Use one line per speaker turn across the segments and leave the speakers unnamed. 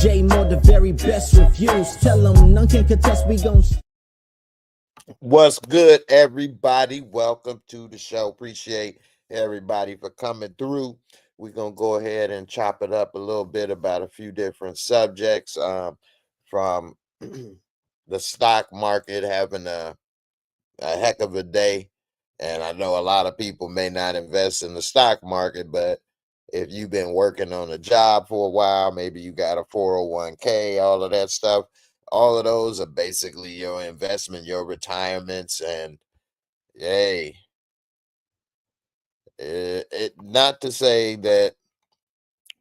J Moore, the very best reviews. Tell them none can contest, we gon'
What's good, everybody? Welcome to the show. Appreciate everybody for coming through. We're going to go ahead and chop it up a little bit about a few different subjects, from the stock market having a heck of a day. And I know a lot of people may not invest in the stock market, but if you've been working on a job for a while, maybe you got a 401k, all of that stuff, all of those are basically your investment, your retirements. And hey, not to say that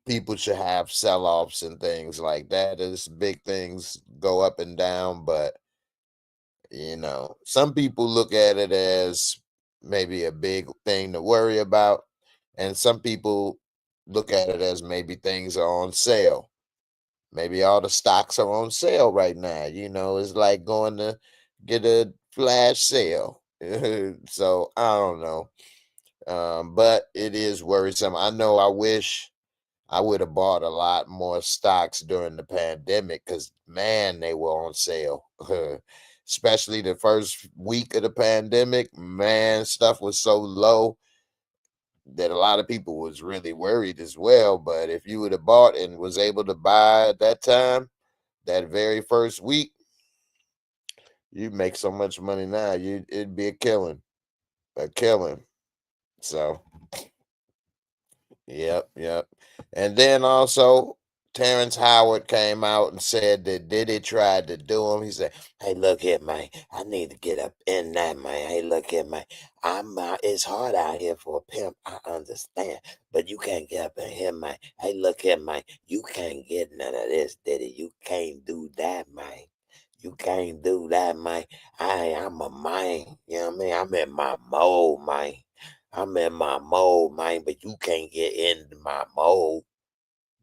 people should have sell-offs and things like that, as big things go up and down, but some people look at it as maybe a big thing to worry about, and some people look at it as maybe things are on sale. Maybe all the stocks are on sale right now. It's like going to get a flash sale. So I don't know. But it is worrisome. I know I wish I would have bought a lot more stocks during the pandemic because, man, they were on sale. Especially the first week of the pandemic, man, stuff was so low that a lot of people was really worried as well. But if you would have bought and was able to buy at that time, that very first week, you'd make so much money now. It'd be a killing. So, yep. And then also, Terrence Howard came out and said that Diddy tried to do him. He said, "Hey, look here, man. I need to get up in that, man. Hey, look here, man. It's hard out here for a pimp. I understand, but you can't get up in here, man. Hey, look here, man. You can't get none of this, Diddy. You can't do that, man. You can't do that, man. I'm a man. You know what I mean? I'm in my mode, man. I'm in my mode, man. But you can't get into my mode.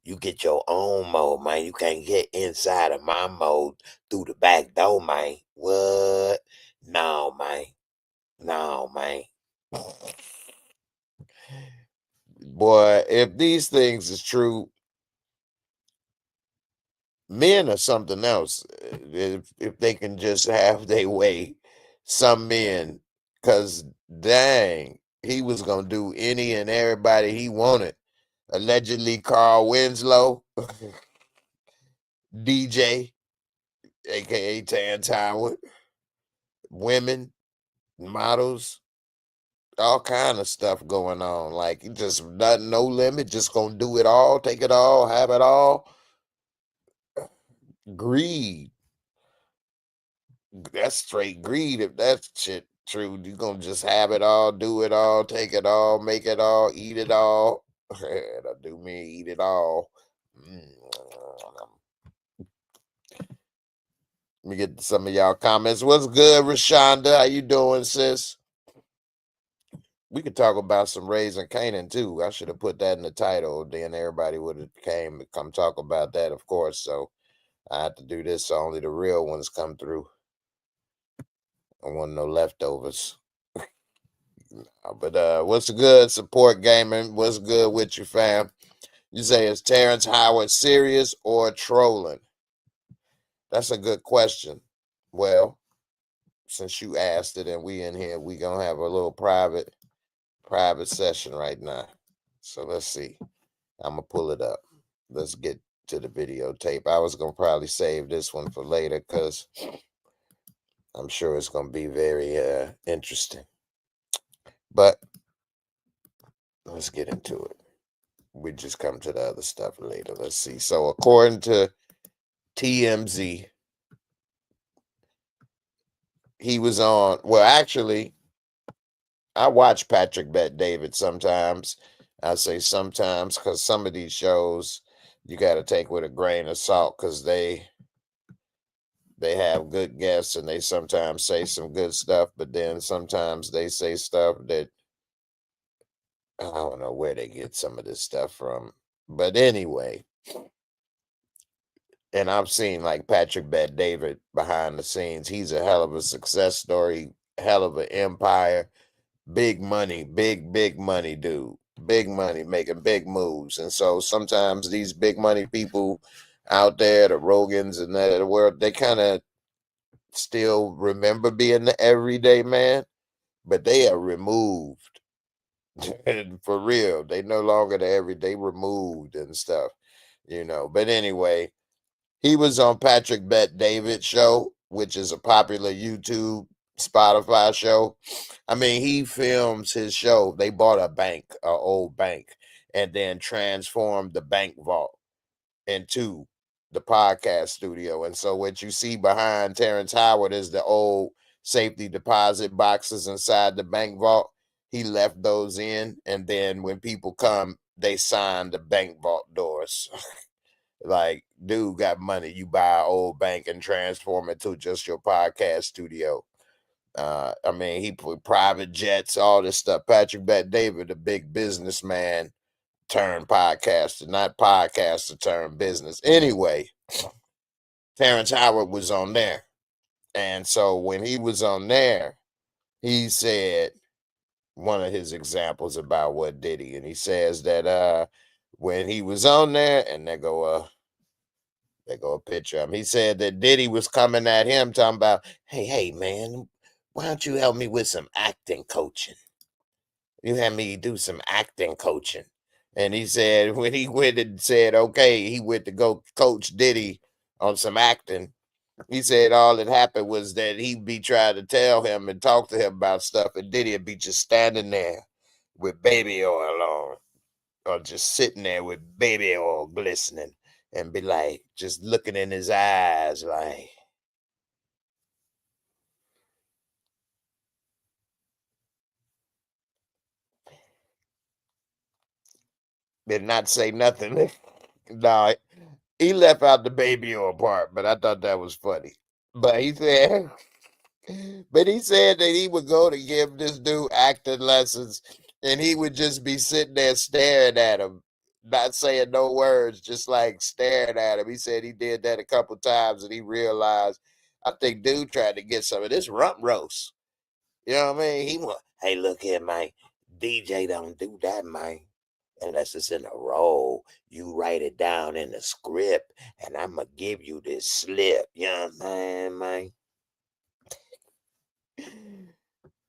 You get your own mode, man. You can't get inside of my mode through the back door, man. What? No, man. No, man." Boy, if these things is true, men are something else. If they can just have their way, some men, because dang, he was gonna do any and everybody he wanted. Allegedly, Carl Winslow, DJ, aka Terrence Howard, women, models, all kind of stuff going on. Like he just nothing, no limit, just gonna do it all, take it all, have it all. Greed. That's straight greed. If that's shit true, you gonna just have it all, do it all, take it all, make it all, eat it all. That'll do me, eat it all. Let me get to some of y'all comments. What's good, Rashonda? How you doing, sis? We could talk about some Raising Canaan too. I should have put that in the title. Then everybody would have come talk about that, of course. So I have to do this so only the real ones come through. I want no leftovers. But what's good, Support Gaming? What's good with you, fam? You say, is Terrence Howard serious or trolling? That's a good question. Well, since you asked it and we in here, we gonna have a little private session right now. So let's see. I'm gonna pull it up. Let's get to the videotape. I was gonna probably save this one for later because I'm sure it's gonna be very interesting. But let's get into it. We just come to the other stuff later. Let's see. So according to TMZ, he was on, well, actually, I watch Patrick Bet-David sometimes. I say sometimes because some of these shows you got to take with a grain of salt because they have good guests and they sometimes say some good stuff, but then sometimes they say stuff that I don't know where they get some of this stuff from. But anyway, and I've seen like Patrick Bet-David behind the scenes. He's a hell of a success story, hell of an empire, big money, big money dude, big money, making big moves. And so sometimes these big money people out there, the Rogans and that of the world, they kind of still remember being the everyday man, but they are removed. For real. They no longer the everyday, removed and stuff, But anyway, he was on Patrick Bet David's show, which is a popular YouTube, Spotify show. I mean, he films his show. They bought a bank, an old bank, and then transformed the bank vault into the podcast studio. And so what you see behind Terrence Howard is the old safety deposit boxes inside the bank vault. He left those in, and then when people come, they sign the bank vault doors. Like, dude got money. You buy an old bank and transform it to just your podcast studio. I mean, he put private jets, all this stuff. Patrick Bet David, a big businessman turned podcaster, not podcaster turned business. Anyway, Terrence Howard was on there. And so when he was on there, he said one of his examples about what Diddy, and he says that when he was on there, and there go a picture of him. He said that Diddy was coming at him talking about, hey man, why don't you help me with some acting coaching? You had me do some acting coaching. And he said when he went and said, okay, he went to go coach Diddy on some acting. He said all that happened was that he'd be trying to tell him and talk to him about stuff, and Diddy would be just standing there with baby oil on, or just sitting there with baby oil glistening, and be like, just looking in his eyes like, did not say nothing. No, he left out the baby oil part, but I thought that was funny. But he said, that he would go to give this dude acting lessons, and he would just be sitting there staring at him, not saying no words, just like staring at him. He said he did that a couple times, and he realized, I think dude tried to get some of this rump roast. You know what I mean? He went, hey, look here, man. DJ don't do that, man. Unless it's in a roll, you write it down in the script, and I'm going to give you this slip. You know what I'm saying, man?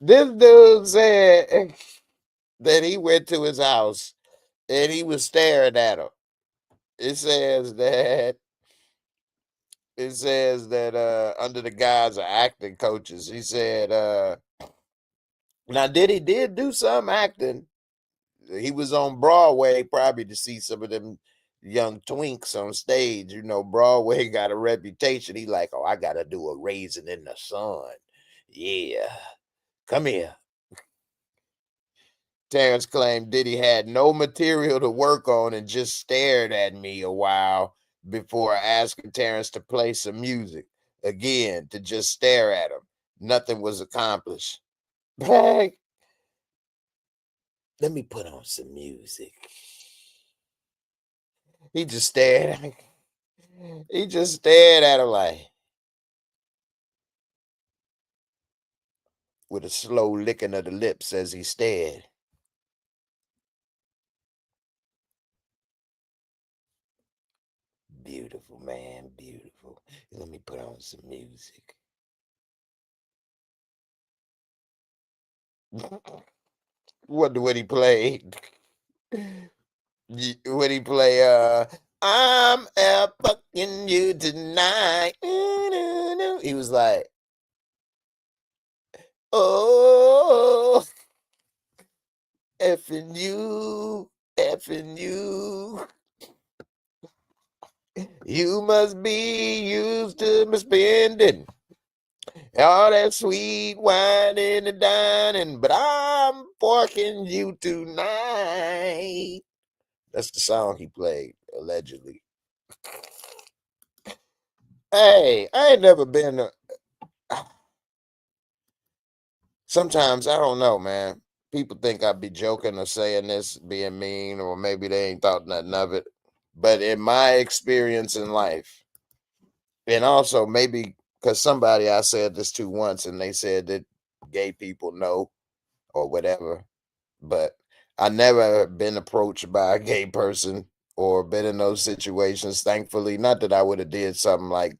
This dude said that he went to his house and he was staring at him. It says that under the guise of acting coaches, he said now Diddy did do some acting. He was on Broadway probably to see some of them young twinks on stage. Broadway got a reputation. He like, oh, I gotta do a Raisin in the Sun. Yeah. Come here. Terrence claimed Diddy had no material to work on and just stared at me a while before asking Terrence to play some music. Again, to just stare at him. Nothing was accomplished. Hey, let me put on some music. He just stared at me. He just stared at him like, with a slow licking of the lips as he stared. Beautiful, man, beautiful. Let me put on some music. What he played? When he play I'm fucking you tonight. He was like, oh, effing you, effing you. You must be used to me spending all that sweet wine in the dining, but I'm fucking you tonight. That's the song he played, allegedly. Hey, I ain't never been sometimes I don't know, man. People think I'd be joking or saying this, being mean, or maybe they ain't thought nothing of it. But in my experience in life, and also maybe because somebody I said this to once and they said that gay people know or whatever, but I never been approached by a gay person or been in those situations. Thankfully, not that I would have did something like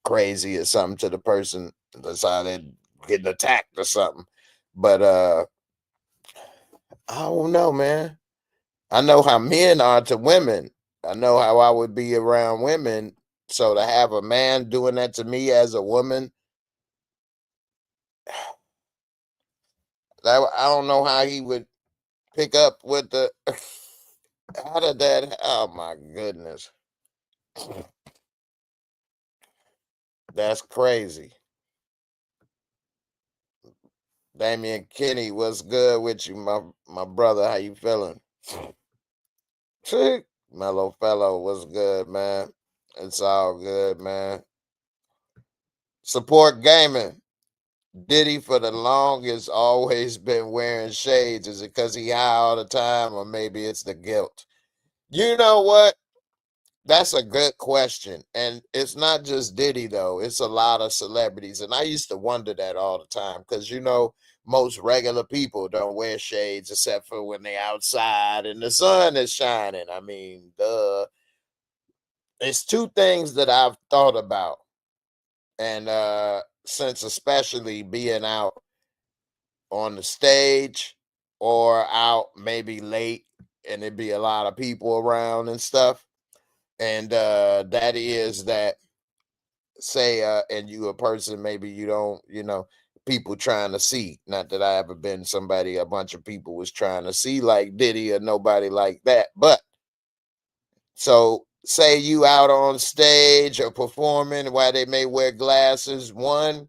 crazy or something to the person decided getting attacked or something. But I don't know, man. I know how men are to women. I know how I would be around women. So to have a man doing that to me as a woman, I don't know how he would pick up with the. How did that? Oh my goodness, that's crazy. Damian Kenny, what's good with you, my brother? How you feeling? Mellow fellow, what's good, man? It's all good, man. Support gaming. Diddy for the longest always been wearing shades. Is it because he high all the time, or maybe it's the guilt? You know what? That's a good question. And it's not just Diddy, though. It's a lot of celebrities. And I used to wonder that all the time because, most regular people don't wear shades except for when they're outside and the sun is shining. I mean, duh. It's two things that I've thought about. And since especially being out on the stage or out maybe late and it'd be a lot of people around and stuff. And that is that say and you a person maybe you don't people trying to see, not that I ever been somebody a bunch of people was trying to see like Diddy or nobody like that, but so say you out on stage or performing while they may wear glasses. One,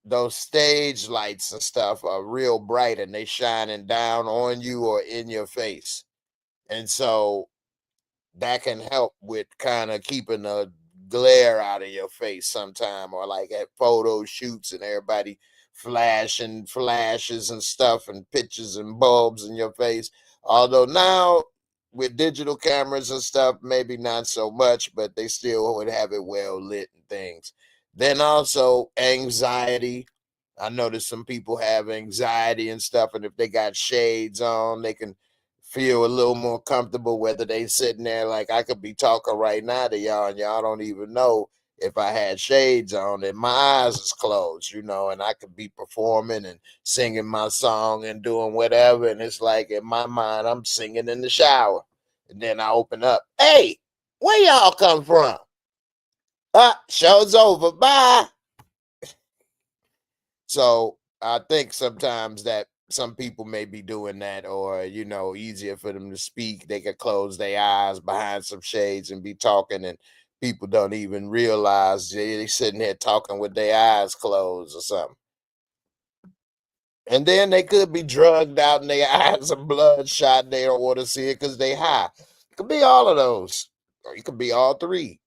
those stage lights and stuff are real bright and they shining down on you or in your face, and so that can help with kind of keeping the glare out of your face sometime, or like at photo shoots and everybody flashing flashes and stuff and pictures and bulbs in your face. Although now with digital cameras and stuff, maybe not so much, but they still would have it well lit and things. Then also anxiety. I noticed some people have anxiety and stuff, and if they got shades on, they can feel a little more comfortable, whether they sitting there like I could be talking right now to y'all and y'all don't even know if I had shades on and my eyes is closed, and I could be performing and singing my song and doing whatever. And it's like in my mind, I'm singing in the shower. And then I open up, hey, where y'all come from? Show's over. Bye. So I think sometimes that some people may be doing that, or easier for them to speak. They could close their eyes behind some shades and be talking, and people don't even realize they sitting there talking with their eyes closed or something. And then they could be drugged out and their eyes are bloodshot and they don't want to see it because they high. It could be all of those, or it could be all three.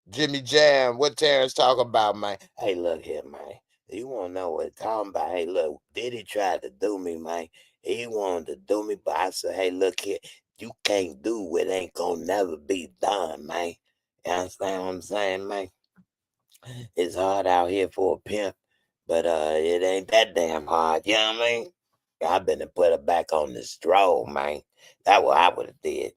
Jimmy Jam, what Terrence talking about, man? Hey, look here, man. You want to know what it's talking about? Hey, look, Diddy tried to do me, man. He wanted to do me, but I said, hey, look here. You can't do what ain't gonna never be done, man. You understand what I'm saying, man? It's hard out here for a pimp, but it ain't that damn hard. You know what I mean? I've been to put her back on the stroll, man. That's what I would have did.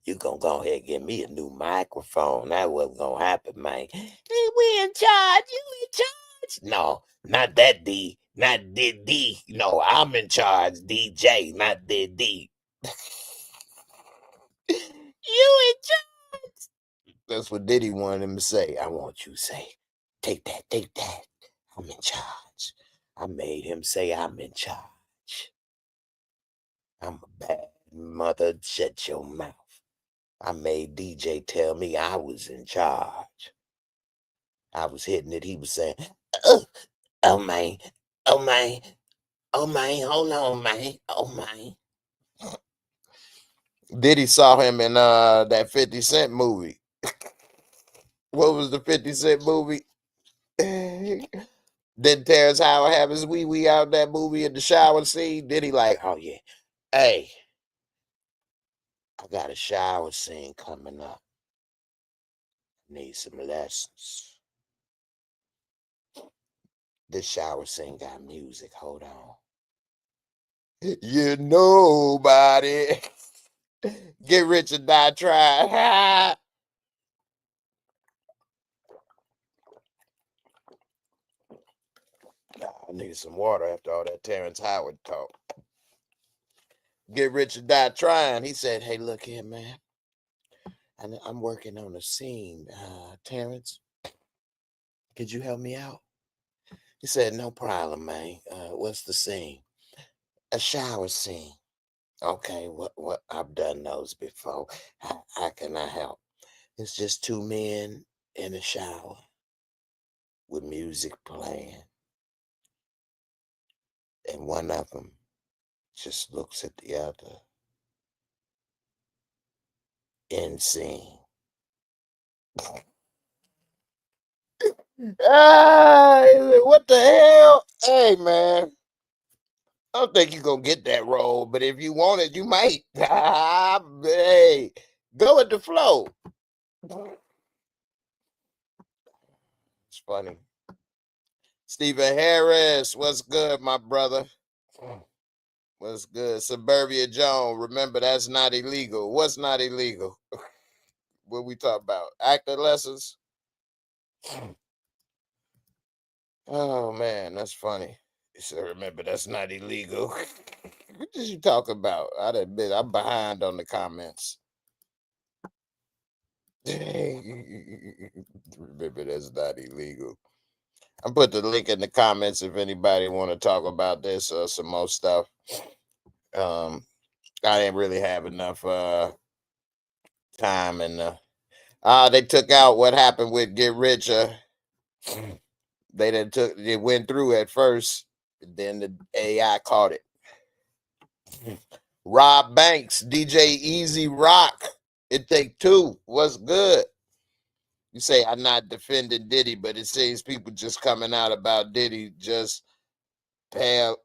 You gonna go ahead and give me a new microphone. That wasn't gonna happen, man. Hey, we in charge. You in charge? No, not that D. Not Diddy. No, I'm in charge. DJ, not Diddy. You in charge. That's what Diddy wanted him to say. I want you to say, take that, take that. I'm in charge. I made him say I'm in charge. I'm a bad mother. Shut your mouth. I made DJ tell me I was in charge. I was hitting it. He was saying, oh, oh man, oh man, oh man, hold on, man, oh man. Diddy saw him in that 50 Cent movie. What was the 50 Cent movie? Did Terrence Howard have his wee wee out that movie in the shower scene? Did he like, oh yeah, hey, I got a shower scene coming up. Need some lessons. This shower scene got music. Hold on. You nobody. Get rich or die trying. I need some water after all that Terrence Howard talk. Get rich or die trying. He said, hey, look here, man. I'm working on a scene. Terrence, could you help me out? He said, no problem, man. What's the scene? A shower scene. Okay, what I've done those before. How can I help? It's just two men in a shower with music playing. And one of them just looks at the other. End scene. What the hell? Hey, man. I don't think you're going to get that role, but if you want it, you might. Hey, go with the flow. It's funny. Stephen Harris, what's good, my brother? What's good? Suburbia Joan, remember that's not illegal. What's not illegal? What we talk about? Acting lessons? Oh, man, that's funny. He said, remember that's not illegal. What did you talk about? I'd admit I'm behind on the comments. Remember that's not illegal. I put the link in the comments if anybody want to talk about this or some more stuff. I didn't really have enough time, and they took out what happened with Get Rich. They went through at first, then the AI caught it. Rob Banks, DJ Easy Rock, It Take Two. What's good? You say I'm not defending Diddy, but it seems people just coming out about Diddy just paling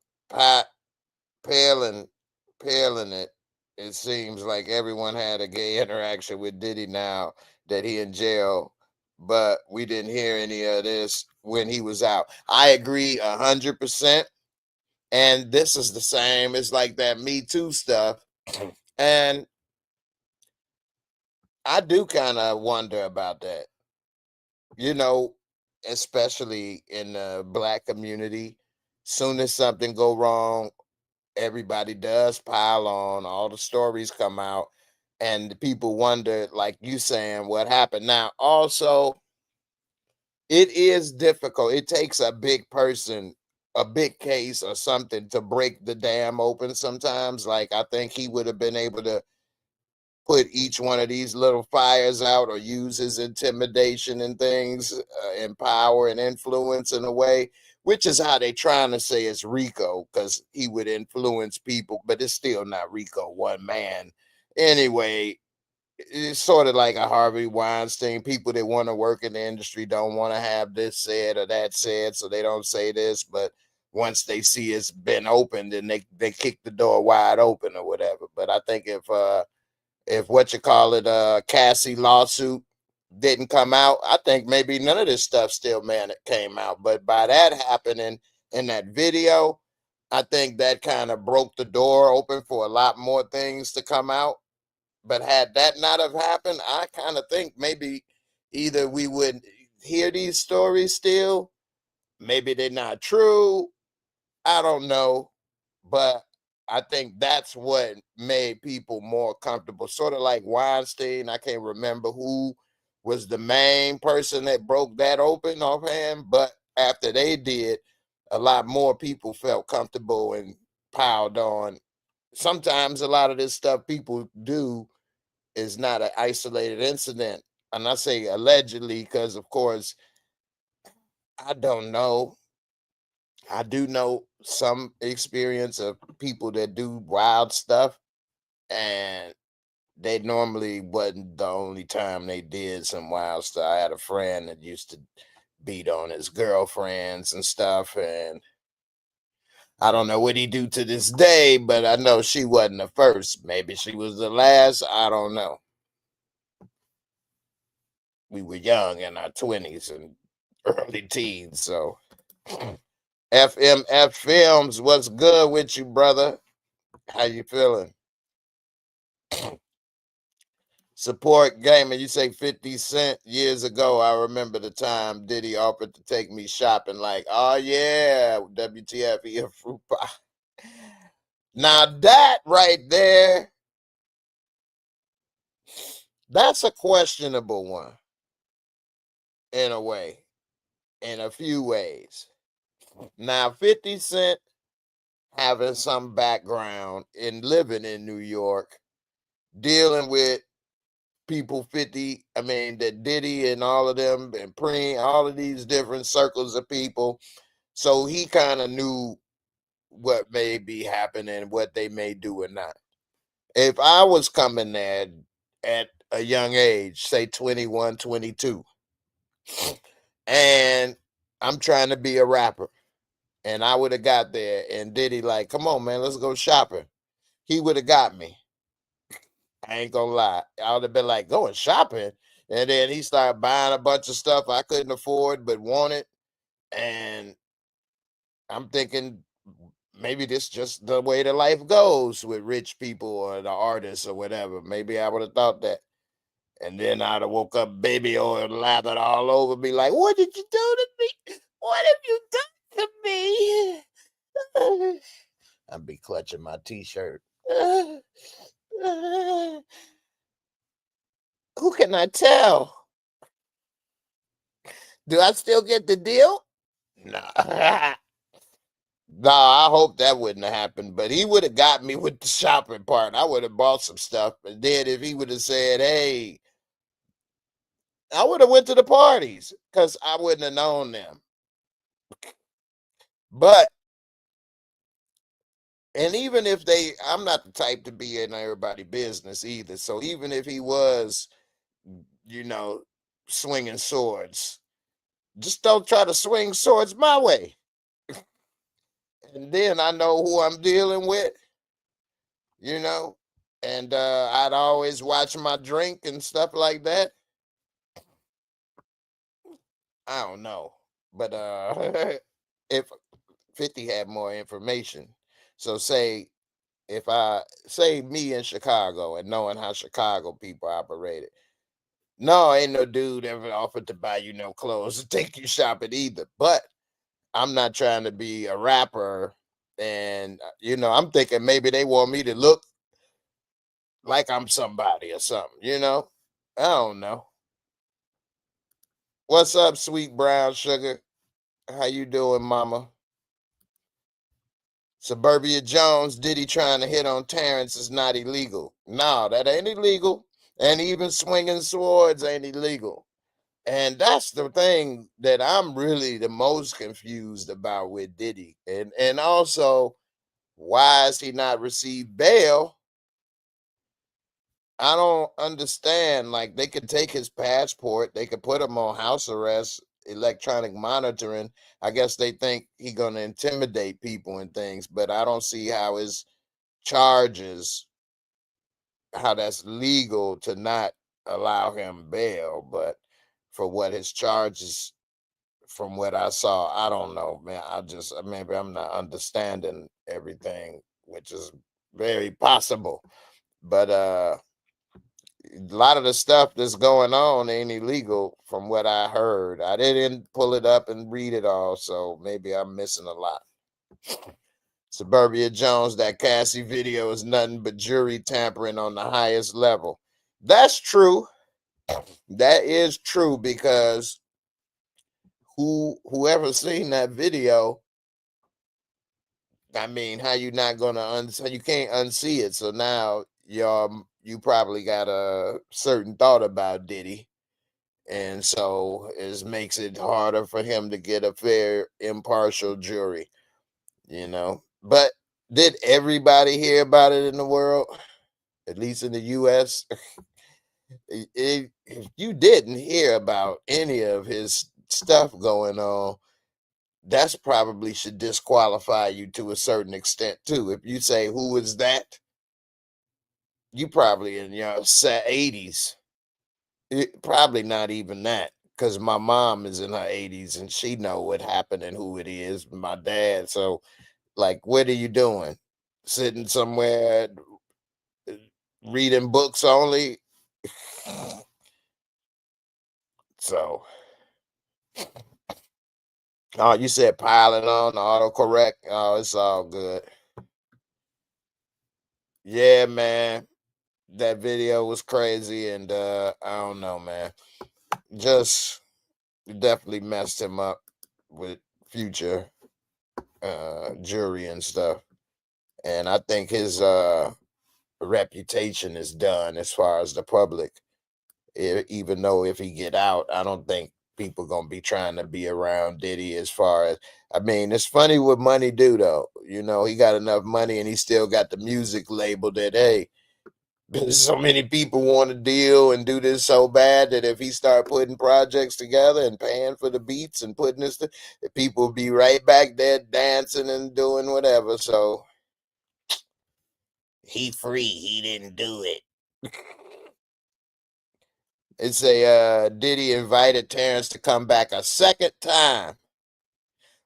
it. It seems like everyone had a gay interaction with Diddy now that he in jail, but we didn't hear any of this when he was out. I agree 100%. And this is the same. It's like that Me Too stuff. And I do kind of wonder about that, especially in the Black community. Soon as something go wrong, everybody does pile on. All the stories come out, and the people wonder, like you saying, what happened. Now, also, it is difficult. It takes a big person, a big case or something to break the dam open sometimes. Like, I think he would have been able to put each one of these little fires out or use his intimidation and things, and power and influence in a way, which is how they trying to say it's Rico, because he would influence people, but it's still not Rico, one man. Anyway, it's sort of like a Harvey Weinstein. People that want to work in the industry don't want to have this said or that said, so they don't say this. But once they see it's been opened, then they kick the door wide open or whatever. But I think if what you call it, Cassie lawsuit didn't come out, I think maybe none of this stuff still, man, it came out. But by that happening in that video, I think that kind of broke the door open for a lot more things to come out. But had that not have happened, I kind of think maybe either we would hear these stories still, maybe they're not true, I don't know, but I think that's what made people more comfortable. Sort of like Weinstein. I can't remember who was the main person that broke that open offhand, but after they did, a lot more people felt comfortable and piled on. Sometimes a lot of this stuff people do is not an isolated incident. And I say allegedly because, of course, I don't know. I do know some experience of people that do wild stuff, and they normally wasn't the only time they did some wild stuff. I had a friend that used to beat on his girlfriends and stuff, and I don't know what he do to this day, but I know she wasn't the first. Maybe she was the last. I don't know. We were young in our 20s and early teens, so FMF Films, what's good with you, brother? How you feeling? Support gaming. You say 50 Cent years ago. I remember the time Diddy offered to take me shopping. Like, oh yeah, WTF, he a fruit pie. Now that right there, that's a questionable one in a way, in a few ways. Now, 50 Cent having some background in living in New York, dealing with people 50, I mean, that Diddy and all of them, and Preem, all of these different circles of people. So he kind of knew what may be happening, what they may do or not. If I was coming there at a young age, say 21, 22, and I'm trying to be a rapper, and I would have got there, and Diddy like, come on, man, let's go shopping. He would have got me. I ain't gonna lie. I would have been like, going shopping. And then he started buying a bunch of stuff I couldn't afford but wanted. And I'm thinking maybe this just the way the life goes with rich people or the artists or whatever. Maybe I would have thought that. And then I'd have woke up baby oil lathered all over me, like, what did you do to me? What have you done to me? I'd be clutching my t-shirt. Who can I tell? Do I still get the deal? No. No, I hope that wouldn't have happened. But he would have got me with the shopping part. I would have bought some stuff. And then if he would have said, hey, I would have went to the parties because I wouldn't have known them. But and even if I'm not the type to be in everybody's business either. So even if he was, you know, swinging swords, just don't try to swing swords my way. And then I know who I'm dealing with, you know, and I'd always watch my drink and stuff like that. I don't know, but if 50 had more information, so say if I say me in Chicago and knowing how Chicago people operated, no, ain't no dude ever offered to buy you no clothes to take you shopping either. But I'm not trying to be a rapper, and I'm thinking maybe they want me to look like I'm somebody or something, I don't know. What's up, sweet brown sugar? How you doing, mama? Suburbia Jones, Diddy trying to hit on Terrence is not illegal. No, that ain't illegal. And even swinging swords ain't illegal. And that's the thing that I'm really the most confused about with Diddy. And also, why has he not received bail? I don't understand. Like, they could take his passport, they could put him on house arrest, electronic monitoring. I guess they think he gonna intimidate people and things, but I don't see how his charges, how that's legal to not allow him bail. But for what his charges, from what I saw, I don't know, man. Maybe I'm not understanding everything, which is very possible. But a lot of the stuff that's going on ain't illegal from what I heard. I didn't pull it up and read it all, so maybe I'm missing a lot. Suburbia Jones, that Cassie video is nothing but jury tampering on the highest level. That's true. That is true, because whoever seen that video, I mean, how you not gonna you can't unsee it. So now you probably got a certain thought about Diddy, and so it makes it harder for him to get a fair, impartial jury. But did everybody hear about it in the world? At least in the U.S. If you didn't hear about any of his stuff going on, that's probably should disqualify you to a certain extent too. If you say, who is that? You probably in your 80s. Probably not even that, because my mom is in her 80s and she know what happened and who it is. My dad. So, like, what are you doing? sitting somewhere reading books only. So, oh, you said piling on autocorrect. Oh, it's all good. Yeah, man. That video was crazy, and I don't know, man. Just definitely messed him up with future jury and stuff. And I think his reputation is done as far as the public. Even though if he get out, I don't think people gonna be trying to be around Diddy as far as, I mean, it's funny what money do though. You know, he got enough money and he still got the music label that, hey, so many people want to deal and do this so bad that if he start putting projects together and paying for the beats and putting this, people will be right back there dancing and doing whatever. So he free. He didn't do it. It's a Diddy invited Terrence to come back a second time.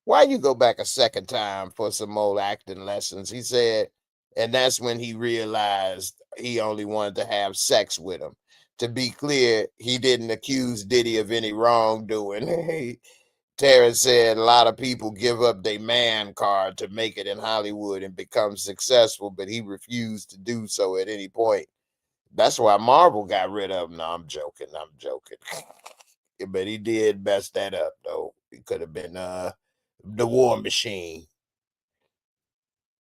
Why you go back a second time for some old acting lessons? He said, and that's when he realized he only wanted to have sex with him. To be clear, he didn't accuse Diddy of any wrongdoing. Terrence said a lot of people give up their man card to make it in Hollywood and become successful, but he refused to do so at any point. That's why Marvel got rid of him. No, I'm joking. I'm joking. But he did mess that up, though. He could have been the War Machine.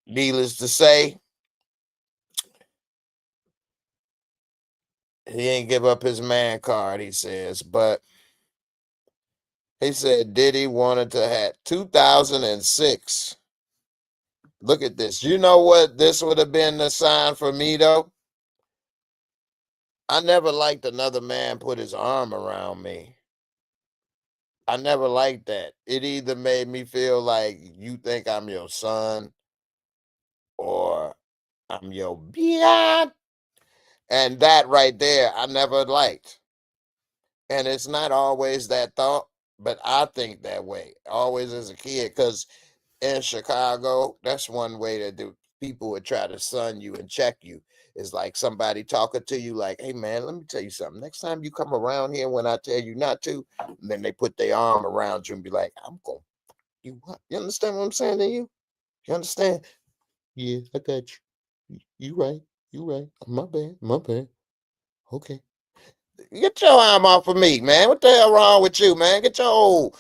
Needless to say, he ain't give up his man card, he says. But he said Diddy wanted to have 2006. Look at this. You know what this would have been the sign for me, though? I never liked another man put his arm around me. I never liked that. It either made me feel like you think I'm your son or I'm your beard. And that right there, I never liked. And it's not always that thought, but I think that way always as a kid. Because in Chicago, that's one way that people would try to son you and check you. Is like somebody talking to you, like, hey, man, let me tell you something. Next time you come around here when I tell you not to, and then they put their arm around you and be like, I'm going, you what? You understand what I'm saying to you? You understand? Yeah, I got you. You right. You right. My bad. My bad. Okay. Get your arm off of me, man. What the hell wrong with you, man? Get your old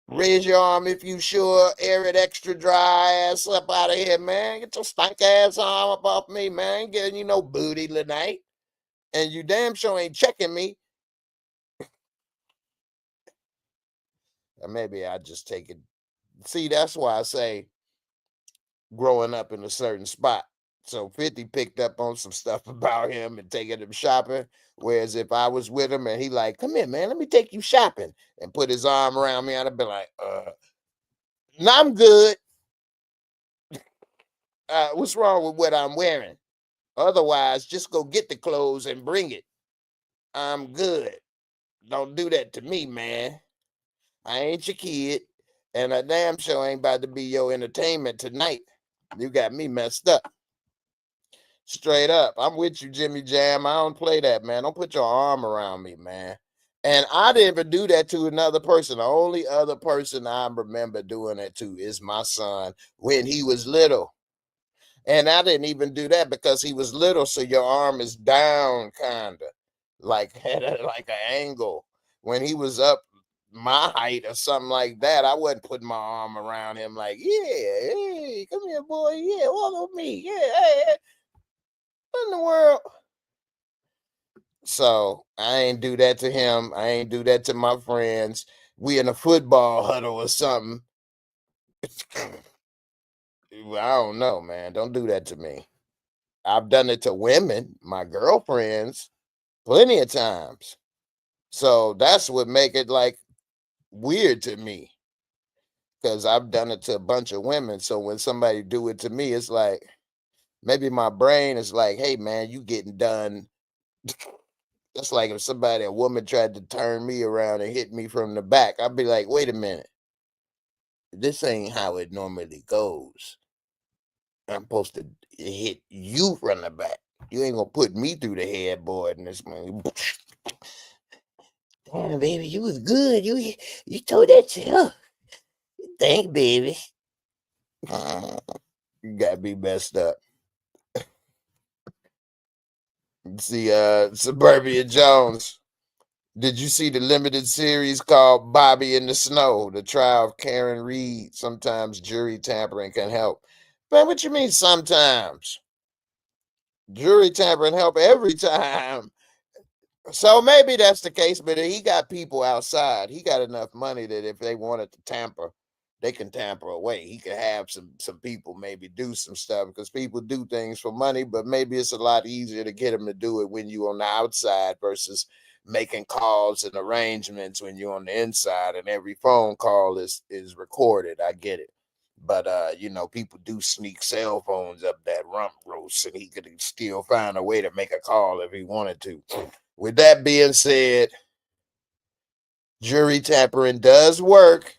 raise your arm if you sure, air it extra dry ass up out of here, man. Get your stank ass arm up off me, man. Getting you no booty tonight. And you damn sure ain't checking me. Or maybe I just take it. See, that's why I say growing up in a certain spot. So 50 picked up on some stuff about him and taking him shopping. Whereas if I was with him and he like, come here, man, let me take you shopping and put his arm around me, I'd be like, no, I'm good. What's wrong with what I'm wearing? Otherwise, just go get the clothes and bring it. I'm good. Don't do that to me, man. I ain't your kid, and I damn sure ain't about to be your entertainment tonight. You got me messed up. Straight up. I'm with you, Jimmy Jam. I don't play that, man. Don't put your arm around me, man. And I didn't even do that to another person. The only other person I remember doing that to is my son when he was little. And I didn't even do that because he was little, so your arm is down, kinda like at like an angle. When he was up my height or something like that, I wasn't putting my arm around him like, yeah, hey, come here, boy, yeah, follow me, yeah, hey, what in the world? So I ain't do that to him. I ain't do that to my friends. We in a football huddle or something. I don't know, man. Don't do that to me. I've done it to women, my girlfriends, plenty of times. So that's what make it like weird to me because I've done it to a bunch of women. So when somebody do it to me, it's like maybe my brain is like, hey man, you getting done. That's like if a woman tried to turn me around and hit me from the back. I'd be like, wait a minute, this ain't how it normally goes. I'm supposed to hit you from the back. You ain't gonna put me through the headboard in this man. Damn, baby, you was good. You told that shit up. Thank baby. You gotta be messed up. See, Suburbia Jones. Did you see the limited series called Bobby in the Snow? The trial of Karen Reed. Sometimes jury tampering can help. Man, what you mean sometimes? Jury tampering help every time. So maybe that's the case, but he got people outside. He got enough money that if they wanted to tamper, they can tamper away. He could have some people maybe do some stuff because people do things for money, but maybe it's a lot easier to get them to do it when you're on the outside versus making calls and arrangements when you're on the inside, and every phone call is recorded. I get it. But people do sneak cell phones up that rump roast, and he could still find a way to make a call if he wanted to. With that being said, jury tampering does work.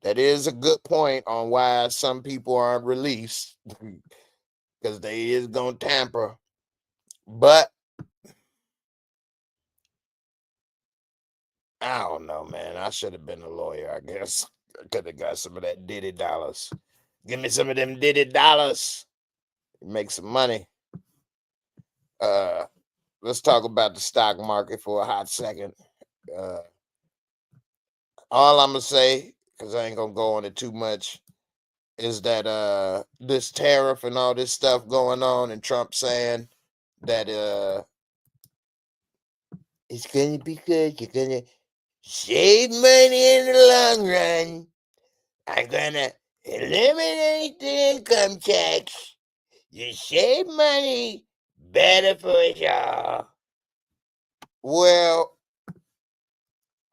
That is a good point on why some people aren't released because they is gonna tamper. But I don't know, man. I should have been a lawyer, I guess. I could have got some of that Diddy dollars. Give me some of them Diddy dollars. Make some money. Let's talk about the stock market for a hot second. All I'm gonna say, because I ain't gonna go on it too much, is that this tariff and all this stuff going on, and Trump saying that it's gonna be good, you're gonna save money in the long run. I'm gonna eliminate the income tax. You save money, better for y'all. Well,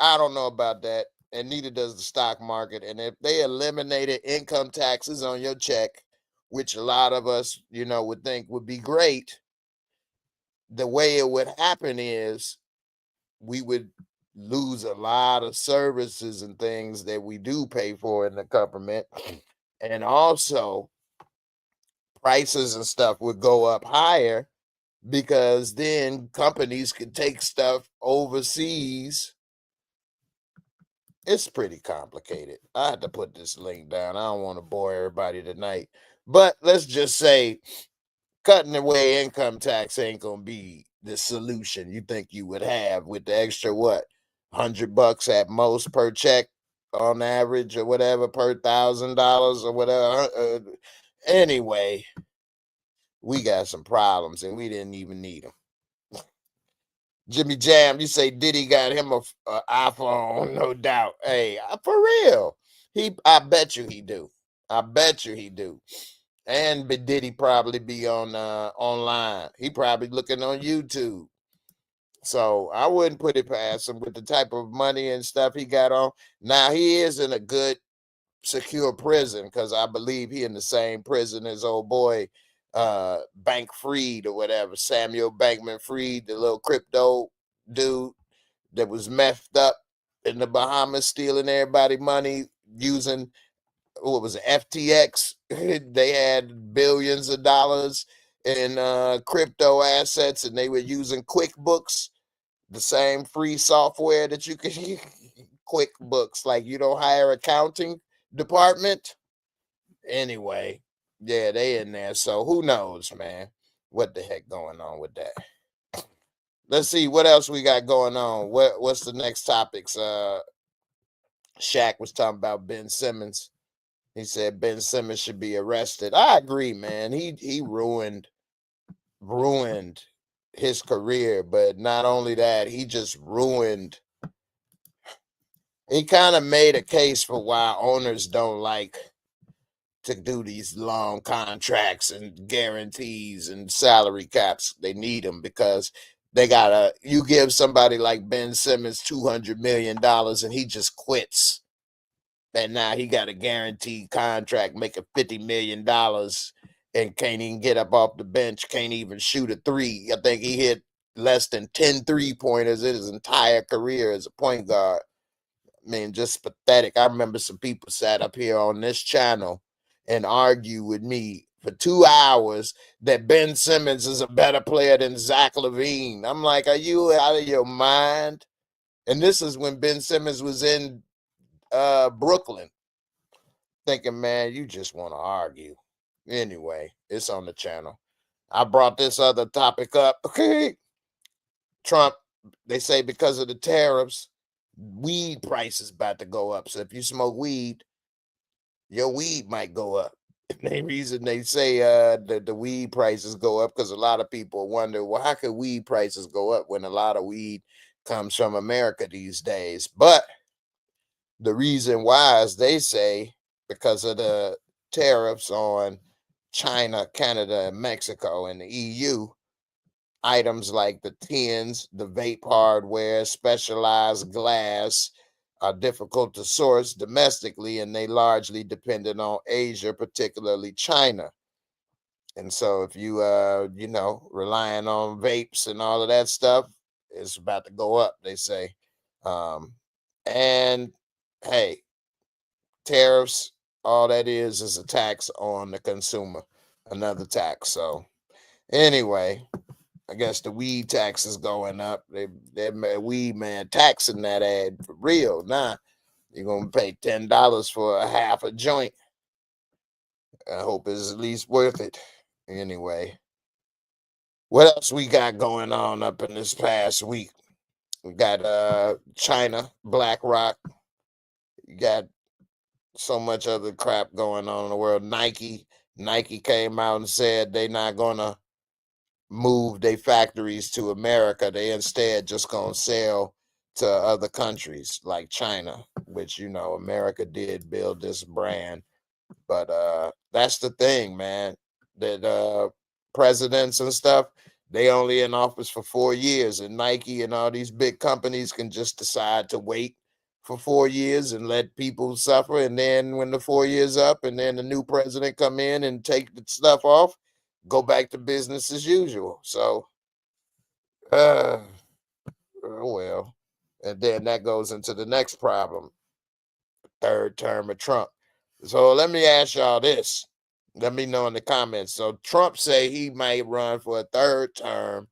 I don't know about that, and neither does the stock market. And if they eliminated income taxes on your check, which a lot of us, would think would be great, the way it would happen is we would lose a lot of services and things that we do pay for in the government. And also, prices and stuff would go up higher because then companies could take stuff overseas. It's pretty complicated. I had to put this link down. I don't want to bore everybody tonight. But let's just say cutting away income tax ain't gonna be the solution you think you would have with the extra what, $100 at most per check on average or whatever, per $1,000 or whatever. Anyway, we got some problems and we didn't even need them. Jimmy Jam, you say Diddy got him a iPhone, no doubt. Hey, for real, I bet you he do. I bet you he do. And Diddy probably be on online. He probably looking on YouTube. So I wouldn't put it past him with the type of money and stuff he got on. Now he is in a good, secure prison because I believe he in the same prison as old boy Bank Freed or whatever, Samuel Bankman Freed, the little crypto dude that was messed up in the Bahamas, stealing everybody money using what was it, FTX. They had billions of dollars in crypto assets, and they were using QuickBooks, the same free software that you can use. QuickBooks, like you don't hire accounting department. Anyway, yeah, they in there. So who knows, man, what the heck going on with that. Let's see what else we got going on. What's the next topics? Shaq was talking about Ben Simmons. He said Ben Simmons should be arrested. I agree, man. He ruined his career, but not only that, he just ruined. He kind of made a case for why owners don't like to do these long contracts and guarantees and salary caps. They need them because you give somebody like Ben Simmons $200 million and he just quits. And now he got a guaranteed contract making $50 million and can't even get up off the bench, can't even shoot a three. I think he hit less than 10 3-pointers in his entire career as a point guard. I mean, just pathetic. I remember some people sat up here on this channel and argue with me for 2 hours that Ben Simmons is a better player than Zach LaVine. I'm like, are you out of your mind? And this is when Ben Simmons was in Brooklyn. Thinking, man, you just want to argue. Anyway, it's on the channel. I brought this other topic up. Okay. Trump, they say because of the tariffs, weed prices about to go up. So if you smoke weed, your weed might go up. And the reason they say the weed prices go up, because a lot of people wonder, well, how could weed prices go up when a lot of weed comes from America these days? But the reason why is they say because of the tariffs on China, Canada, and Mexico and the EU, items like the tins, the vape hardware, specialized glass are difficult to source domestically, and they largely dependent on Asia, particularly China. And so if you relying on vapes and all of that stuff, it's about to go up, they say. And hey, tariffs, all that is a tax on the consumer, another tax. So anyway, I guess the weed tax is going up. They weed man taxing that ad for real. Nah, you're gonna pay $10 for a half a joint. I hope it's at least worth it. Anyway, what else we got going on up in this past week? We got China, BlackRock. You got so much other crap going on in the world. Nike came out and said they're not gonna move their factories to America. They instead just gonna sell to other countries like China, which America did build this brand. But that's the thing, man. That presidents and stuff, they only in office for 4 years, and Nike and all these big companies can just decide to wait for 4 years and let people suffer. And then when the 4 years up, and then the new president come in and take the stuff off, go back to business as usual. So, oh well. And then that goes into the next problem, third term of Trump. So let me ask y'all this. Let me know in the comments. So Trump say he might run for a third term,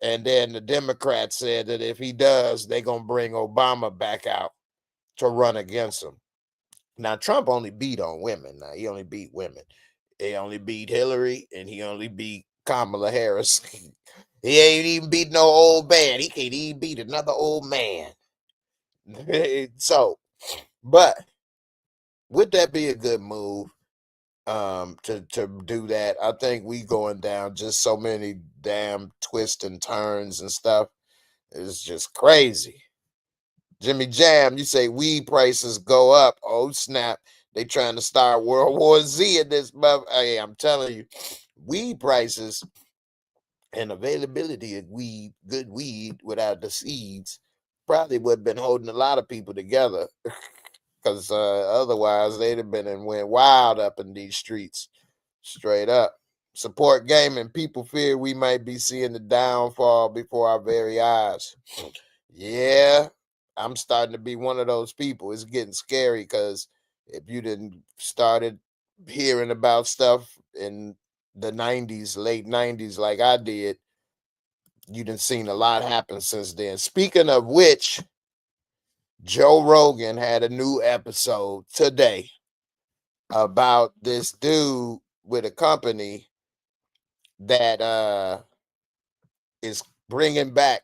and then the Democrats said that if he does, they're gonna bring Obama back out to run against him. Now Trump only beat on women. Now he only beat women. He only beat Hillary, and he only beat Kamala Harris. He ain't even beat no old man. He can't even beat another old man. So, but would that be a good move? To do that. I think we going down just so many damn twists and turns and stuff. It's just crazy. Jimmy Jam, you say weed prices go up. Oh snap. They trying to start World War Z in this month. Hey, I'm telling you, weed prices and availability of weed, good weed without the seeds, probably would have been holding a lot of people together. Because otherwise they'd have been and went wild up in these streets. Straight up. Support gaming. People fear we might be seeing the downfall before our very eyes. Yeah, I'm starting to be one of those people. It's getting scary because if you didn't started hearing about stuff in the 90s, late 90s, like I did, you done seen a lot happen since then. Speaking of which, Joe Rogan had a new episode today about this dude with a company that is bringing back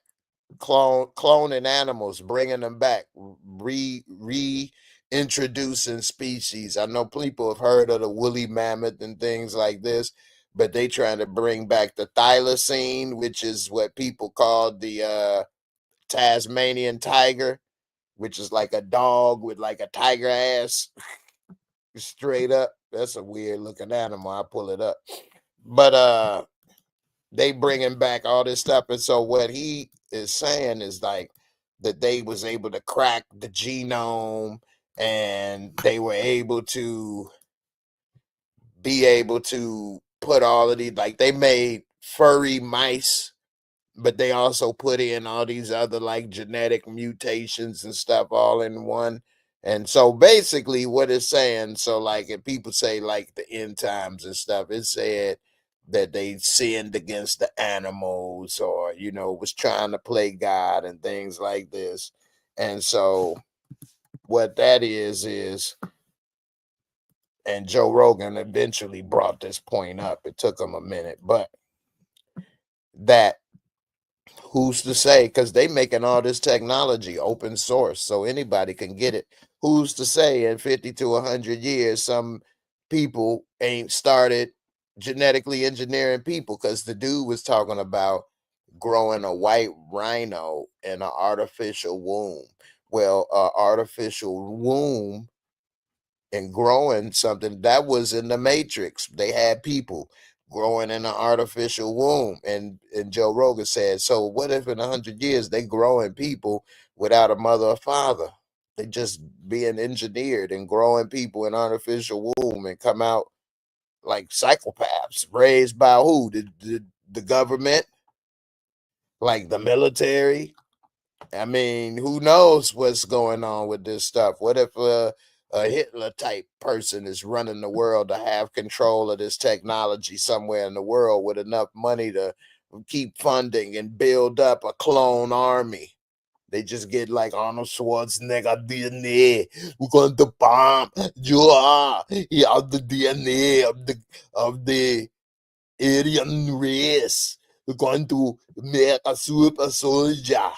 cloning animals, bringing them back, reintroducing species. I know people have heard of the woolly mammoth and things like this, but they trying to bring back the thylacine, which is what people call the Tasmanian tiger, which is like a dog with like a tiger ass. Straight up, that's a weird looking animal. I pull it up, but they bringing back all this stuff. And so what he is saying is like that they was able to crack the genome, and they were able to put all of these, like they made furry mice, but they also put in all these other like genetic mutations and stuff all in one. And so basically what it's saying, so like if people say like the end times and stuff, it said that they sinned against the animals, or was trying to play God and things like this. And so what that is, and Joe Rogan eventually brought this point up. It took him a minute, but that who's to say, because they making all this technology open source so anybody can get it. Who's to say in 50 to 100 years some people ain't started genetically engineering people? Because the dude was talking about growing a white rhino in an artificial womb. Well, artificial womb and growing something that was in the Matrix. They had people growing in an artificial womb, and Joe Rogan said, so what if in 100 years they growing people without a mother or father? They just being engineered and growing people in artificial womb and come out like psychopaths raised by who? The government, like the military. I mean, who knows what's going on with this stuff? What if a Hitler type person is running the world to have control of this technology somewhere in the world with enough money to keep funding and build up a clone army? They just get like Arnold Schwarzenegger DNA. We're going to bomb you. He have the DNA of the Aryan race. We're going to make a super soldier.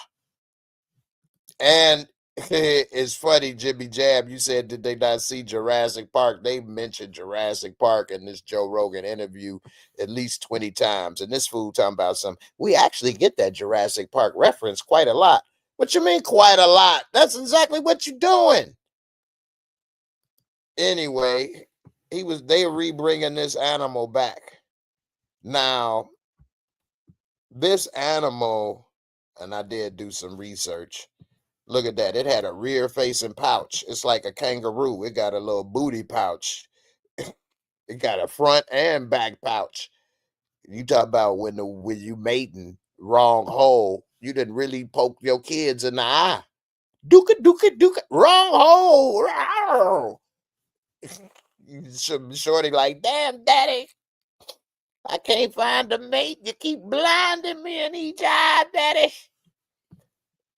And it's funny, Jimmy Jab, you said, did they not see Jurassic Park? They mentioned Jurassic Park in this Joe Rogan interview at least 20 times. And this fool talking about we actually get that Jurassic Park reference quite a lot. What you mean quite a lot? That's exactly what you're doing. Anyway, they re-bringing this animal back. Now, this animal, and I did do some research. Look at that. It had a rear-facing pouch. It's like a kangaroo. It got a little booty pouch. It got a front and back pouch. You talk about when you mating wrong hole, you didn't really poke your kids in the eye. Dooka, dooka, dooka. Wrong hole. Shorty like, damn, daddy, I can't find a mate. You keep blinding me in each eye, daddy.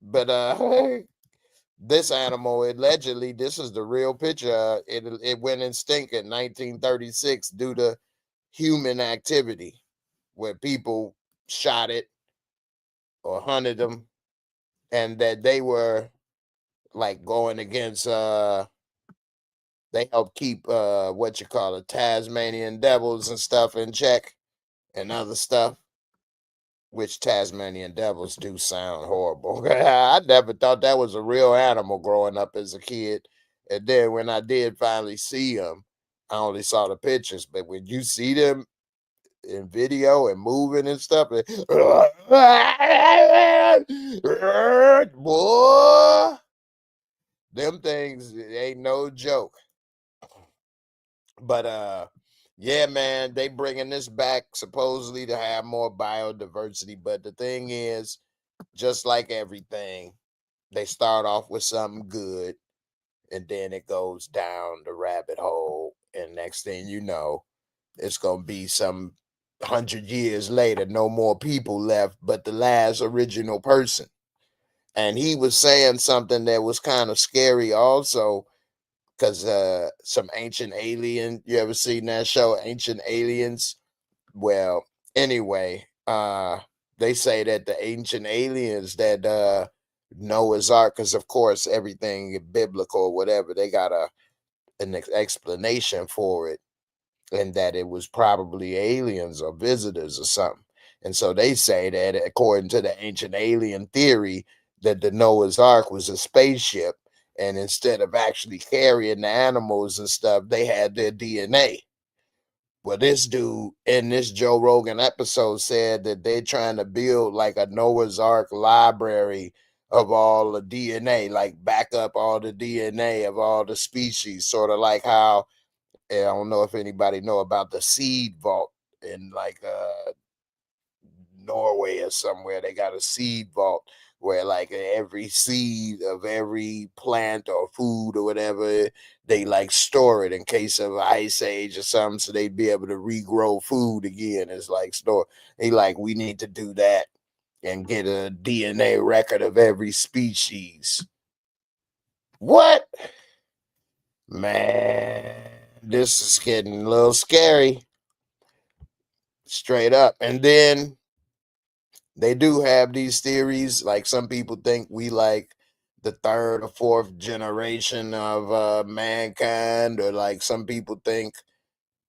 But this animal, allegedly, this is the real picture. It went extinct in 1936 due to human activity, where people shot it or hunted them, and that they were like going against. They helped keep what you call it, Tasmanian devils and stuff in check, and other stuff. Which Tasmanian devils do sound horrible. I never thought that was a real animal growing up as a kid. And then when I did finally see them, I only saw the pictures. But when you see them in video and moving and stuff, boy, them things ain't no joke. But yeah, man, they bringing this back supposedly to have more biodiversity. But the thing is, just like everything, they start off with something good, and then it goes down the rabbit hole. And next thing you know, it's gonna be some 100 years later, no more people left but the last original person. And he was saying something that was kind of scary also, because some ancient alien, you ever seen that show, Ancient Aliens? Well, anyway, they say that the ancient aliens that Noah's Ark, because of course everything biblical or whatever, they got an explanation for it, and that it was probably aliens or visitors or something. And so they say that according to the ancient alien theory, that the Noah's Ark was a spaceship, and instead of actually carrying the animals and stuff, they had their DNA. Well, this dude in this Joe Rogan episode said that they're trying to build like a Noah's Ark library of all the DNA, like back up all the DNA of all the species, sort of like how, I don't know if anybody know about the seed vault in like Norway or somewhere. They got a seed vault where like every seed of every plant or food or whatever, they like store it in case of ice age or something, so they'd be able to regrow food again. It's like store. They like, we need to do that and get a DNA record of every species. What? Man, this is getting a little scary. Straight up. And then they do have these theories. Like some people think we like the third or fourth generation of mankind, or like some people think,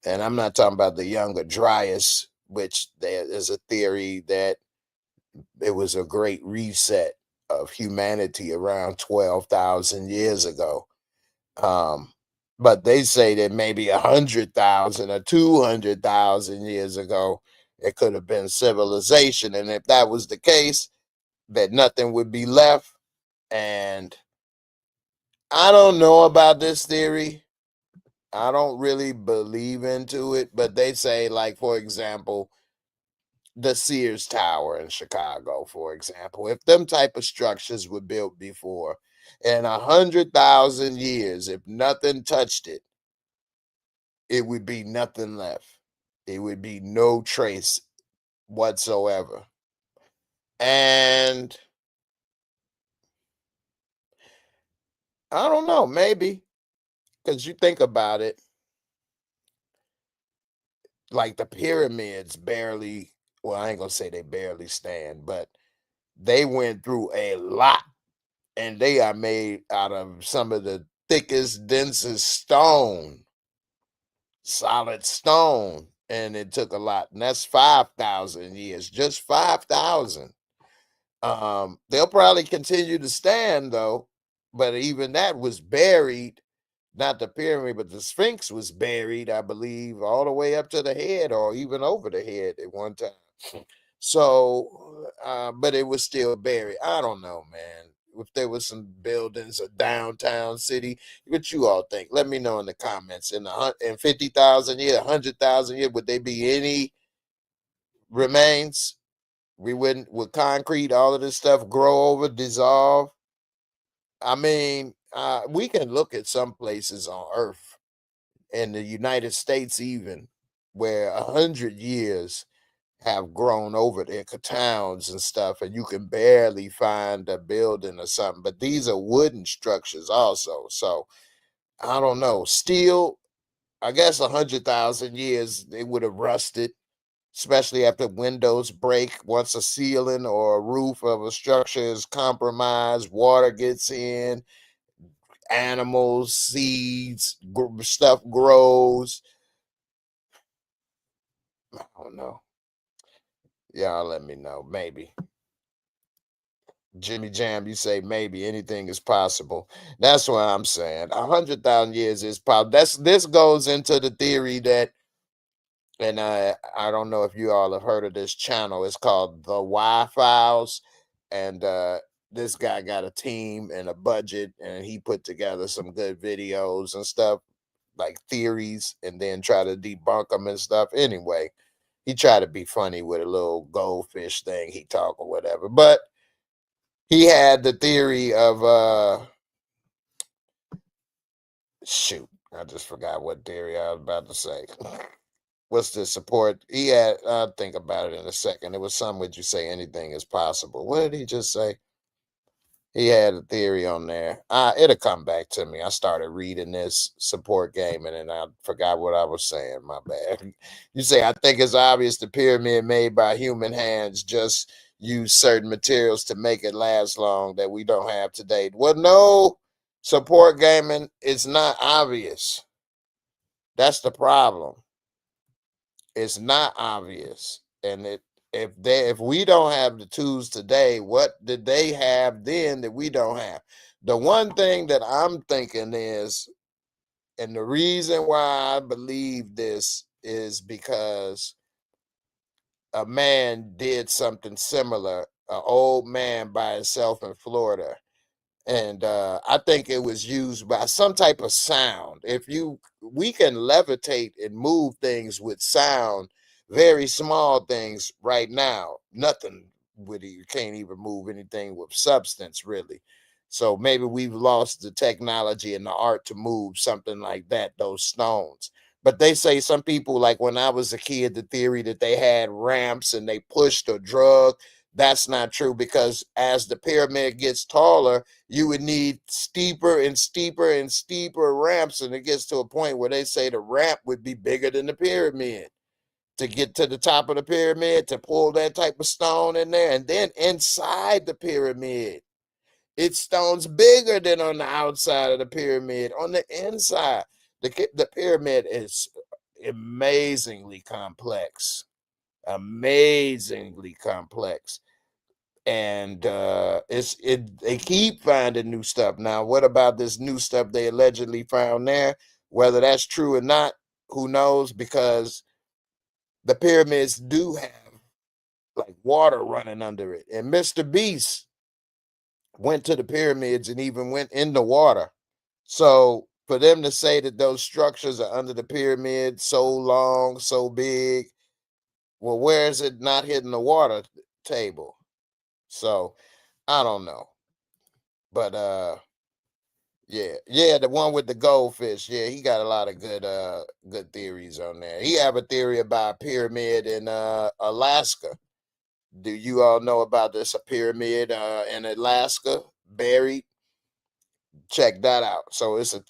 and I'm not talking about the younger Dryas, which there is a theory that it was a great reset of humanity around 12,000 years ago. But they say that maybe 100,000 or 200,000 years ago, it could have been civilization. And if that was the case, that nothing would be left. And I don't know about this theory. I don't really believe into it, but they say, like, for example, the Sears Tower in Chicago, for example, if them type of structures were built before, in 100,000 years, if nothing touched it, it would be nothing left. It would be no trace whatsoever. And I don't know, maybe, because you think about it, like the pyramids barely, well, I ain't gonna say they barely stand, but they went through a lot, and they are made out of some of the thickest, densest stone, solid stone, and it took a lot. And that's 5,000 years, just 5,000. They'll probably continue to stand though, but even that was buried. Not the pyramid, but the Sphinx was buried, I believe, all the way up to the head, or even over the head at one time. So, but it was still buried. I don't know, man. If there was some buildings, a downtown city, what you all think? Let me know in the comments. In 50,000 years, 100,000 years, would there be any remains? We wouldn't, with concrete, all of this stuff grow over, dissolve. I mean, we can look at some places on Earth, in the United States, even where 100 years have grown over their towns and stuff, and you can barely find a building or something. But these are wooden structures also. So I don't know. Steel, I guess 100,000 years they would have rusted, especially after windows break. Once a ceiling or a roof of a structure is compromised, water gets in, animals, seeds, stuff grows. I don't know. Y'all let me know. Maybe. Jimmy Jam, you say maybe anything is possible. That's what I'm saying. 100,000 years is possible. This goes into the theory that, and I don't know if you all have heard of this channel. It's called the Y Files, and this guy got a team and a budget, and he put together some good videos and stuff, like theories, and then try to debunk them and stuff. Anyway, he tried to be funny with a little goldfish thing he talk or whatever, but he had the theory of shoot, I just forgot what theory I was about to say. What's the support? He had, I'll think about it in a second. It was something would you say anything is possible. What did he just say? He had a theory on there. It'll come back to me. I started reading this support game and I forgot what I was saying. My bad. You say, I think it's obvious the pyramid made by human hands just use certain materials to make it last long that we don't have today. Well, no, support gaming, it's not obvious. That's the problem. It's not obvious. And if we don't have the tools today, what did they have then that we don't have? The one thing that I'm thinking is, and the reason why I believe this is because a man did something similar, an old man by himself in Florida. And I think it was used by some type of sound. We can levitate and move things with sound, very small things right now. Nothing with it. You can't even move anything with substance, really. So maybe we've lost the technology and the art to move something like that, those stones. But they say some people, like when I was a kid, the theory that they had ramps and they pushed or drug, that's not true, because as the pyramid gets taller, you would need steeper and steeper and steeper ramps. And it gets to a point where they say the ramp would be bigger than the pyramid to get to the top of the pyramid, to pull that type of stone in there. And then inside the pyramid, it's stones bigger than on the outside of the pyramid. On the inside, the pyramid is amazingly complex, amazingly complex. And they keep finding new stuff. Now, what about this new stuff they allegedly found there? Whether that's true or not, who knows? Because the pyramids do have like water running under it. And Mr. Beast went to the pyramids and even went in the water. So for them to say that those structures are under the pyramid so long, so big, well, where is it not hitting the water table? So I don't know. But yeah, the one with the goldfish. Yeah, he got a lot of good theories on there. He have a theory about a pyramid in Alaska. Do you all know about this a pyramid in Alaska buried? Check that out. So it's a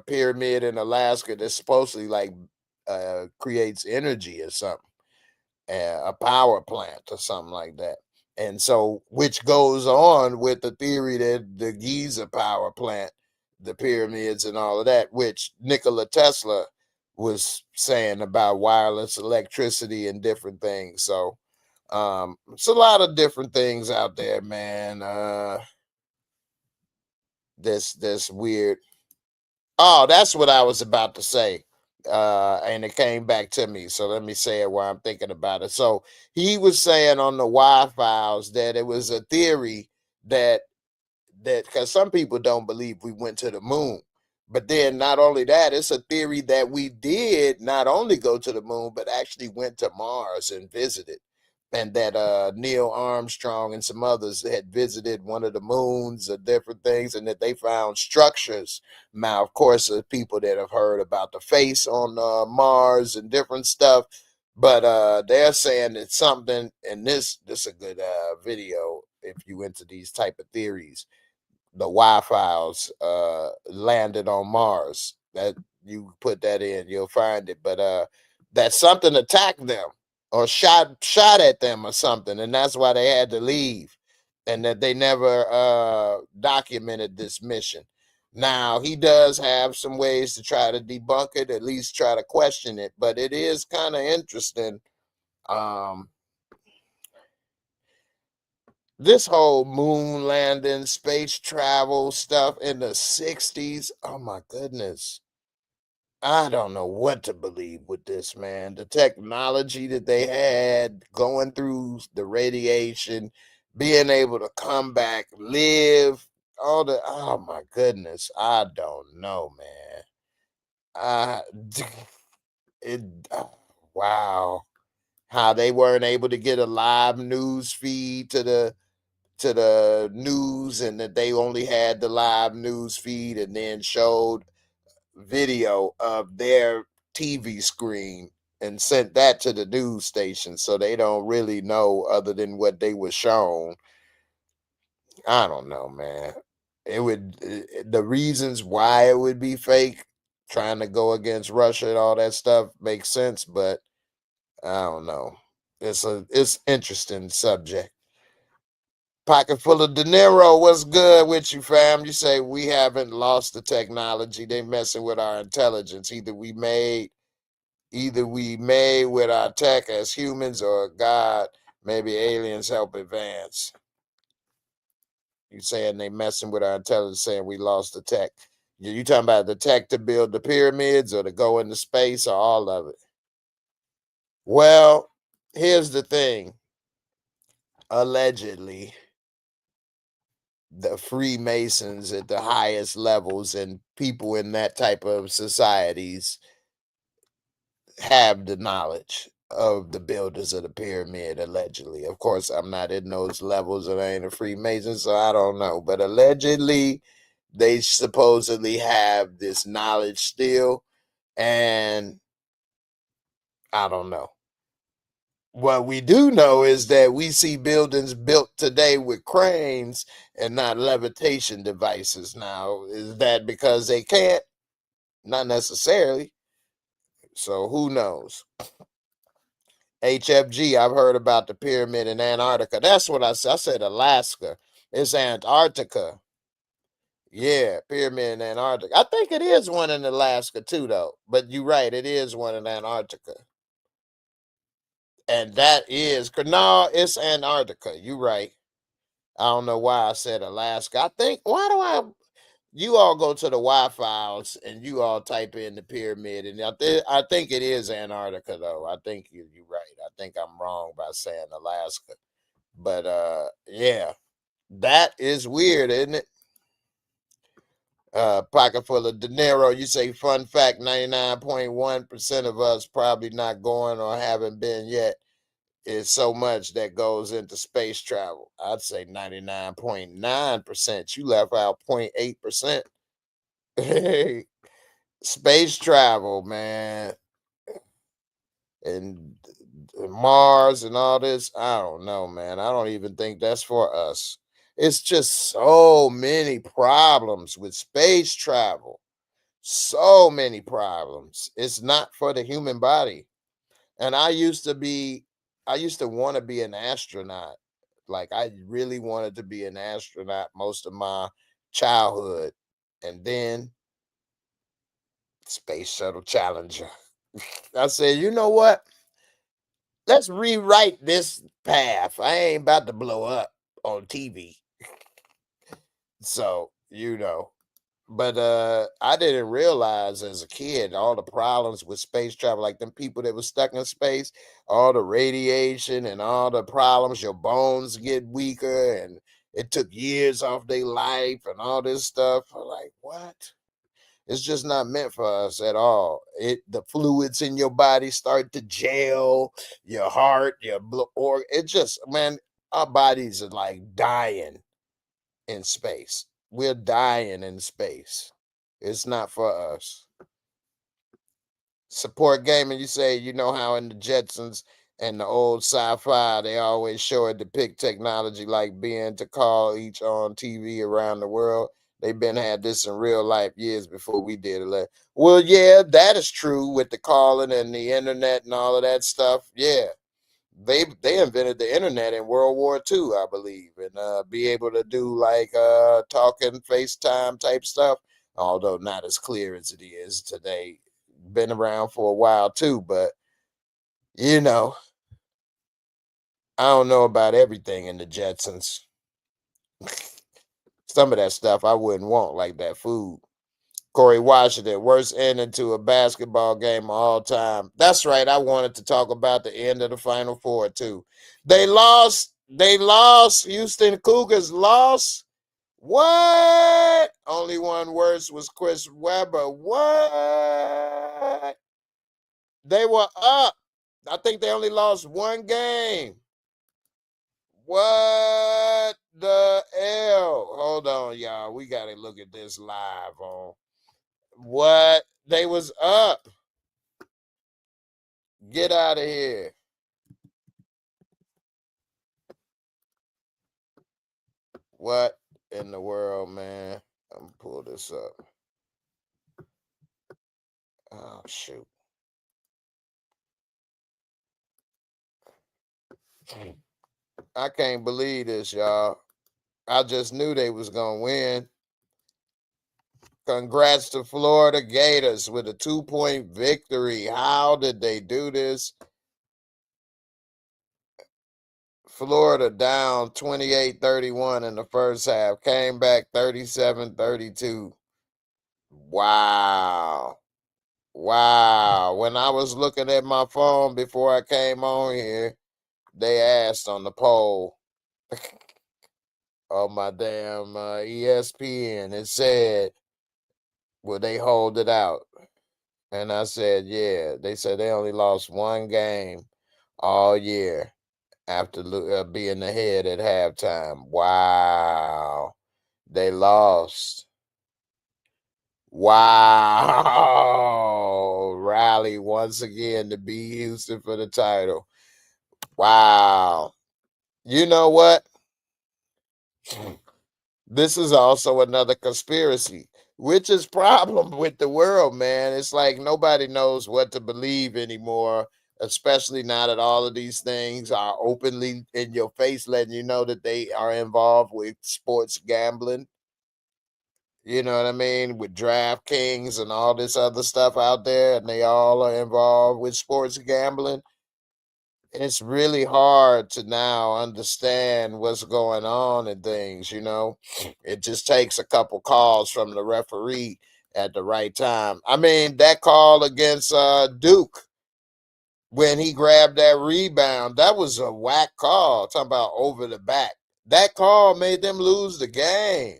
pyramid in Alaska that's supposedly like creates energy or something, a power plant or something like that. And so, which goes on with the theory that the Giza power plant, the pyramids, and all of that, which Nikola Tesla was saying about wireless electricity and different things. So, it's a lot of different things out there, man. This weird. Oh, that's what I was about to say. And it came back to me. So let me say it while I'm thinking about it. So he was saying on the Wi-Files that it was a theory that because some people don't believe we went to the moon. But then not only that, it's a theory that we did not only go to the moon, but actually went to Mars and visited. And that Neil Armstrong and some others had visited one of the moons or different things, and that they found structures. Now, of course, there's people that have heard about the face on Mars and different stuff, but they're saying that something, and this is a good video if you into these type of theories. The Wi-Fi's landed on Mars. That you put that in, you'll find it. But that something attacked them or shot at them or something, and that's why they had to leave, and that they never documented this mission. Now he does have some ways to try to debunk it, at least try to question it, but it is kind of interesting. This whole moon landing, space travel stuff in the 60s. Oh my goodness. I don't know what to believe with this, man. The technology that they had going through the radiation, being able to come back, live, all the, oh my goodness. I don't know, man. I, it, wow. How they weren't able to get a live news feed to the news, and that they only had the live news feed and then showed video of their TV screen and sent that to the news station, so they don't really know other than what they were shown. I don't know, man. It would the reasons why it would be fake, trying to go against Russia and all that stuff makes sense, but I don't know. It's interesting subject. Pocket full of De Niro. What's good with you, fam? You say we haven't lost the technology. They messing with our intelligence. Either we made with our tech as humans, or God, maybe aliens help advance. You saying they messing with our intelligence, saying we lost the tech. You talking about the tech to build the pyramids or to go into space or all of it? Well, here's the thing. Allegedly, the Freemasons at the highest levels and people in that type of societies have the knowledge. of the builders of the pyramid, allegedly. Of course, I'm not in those levels and I ain't a Freemason, so I don't know. But allegedly, they supposedly have this knowledge still, and I don't know. What we do know is that we see buildings built today with cranes and not levitation devices. Now, is that because they can't? Not necessarily. So who knows? HFG, I've heard about the pyramid in Antarctica. That's what I said. I said Alaska. It's Antarctica. Yeah, pyramid in Antarctica. I think it is one in Alaska too, though. But you're right, it is one in Antarctica. And that is, no, it's Antarctica. You're right. I don't know why I said Alaska. I think, you all go to the Wi-Fi's and you all type in the pyramid, and I think it is Antarctica, though. I think you're right. I think I'm wrong by saying Alaska. But yeah, that is weird, isn't it? Pocket full of De Niro. You say, fun fact, 99.1% of us probably not going or haven't been yet. Is so much that goes into space travel. I'd say 99.9%. You left out 0.8%. Space travel, man. And Mars and all this. I don't know, man. I don't even think that's for us. It's just so many problems with space travel. So many problems. It's not for the human body. And I used to want to be an astronaut. Like, I really wanted to be an astronaut most of my childhood. And then Space Shuttle Challenger. I said, you know what? Let's rewrite this path. I ain't about to blow up on TV. So, but I didn't realize as a kid all the problems with space travel, like them people that were stuck in space, all the radiation and all the problems, your bones get weaker and it took years off their life and all this stuff. I'm like, what? It's just not meant for us at all. The fluids in your body start to gel, your heart, your blood, or it just, man, our bodies are like dying in space. We're dying in space. It's not for us. Support gaming, you say, you know how in the Jetsons and the old sci-fi, they always show or depict technology like being to call each on TV around the world. They've been had this in real life years before we did it. Well, yeah, that is true with the calling and the internet and all of that stuff. Yeah. They invented the internet in World War II, I believe, and be able to do like talking FaceTime type stuff, although not as clear as it is today. Been around for a while too, but you know, I don't know about everything in the Jetsons. Some of that stuff I wouldn't want, like that food. Corey Washington, worst ending to a basketball game of all time. That's right. I wanted to talk about the end of the Final Four too. They lost. They lost. Houston Cougars lost. What? Only one worse was Chris Webber. What? They were up. I think they only lost one game. What the hell? Hold on, y'all. We got to look at this live on what they was up. Get out of here. What in the world, man? I'm gonna pull this up. Oh, shoot. I can't believe this, y'all. I just knew they was gonna win. Congrats to Florida Gators with a 2-point victory. How did they do this? Florida down 28-31 in the first half. Came back 37-32. Wow. Wow. When I was looking at my phone before I came on here, they asked on the poll on my damn ESPN, it said, will they hold it out? And I said, yeah. They said they only lost one game. all year after being ahead at halftime. Wow. They lost. Wow. Rally once again to beat Houston for the title. Wow. You know what? This is also another conspiracy, which is problem with the world, man. It's like nobody knows what to believe anymore, especially now that all of these things are openly in your face, letting you know that they are involved with sports gambling. You know what I mean? With DraftKings and all this other stuff out there, and they all are involved with sports gambling. It's really hard to now understand what's going on and things, you know. It just takes a couple calls from the referee at the right time. I mean, that call against Duke when he grabbed that rebound, that was a whack call. Talking about over the back. That call made them lose the game.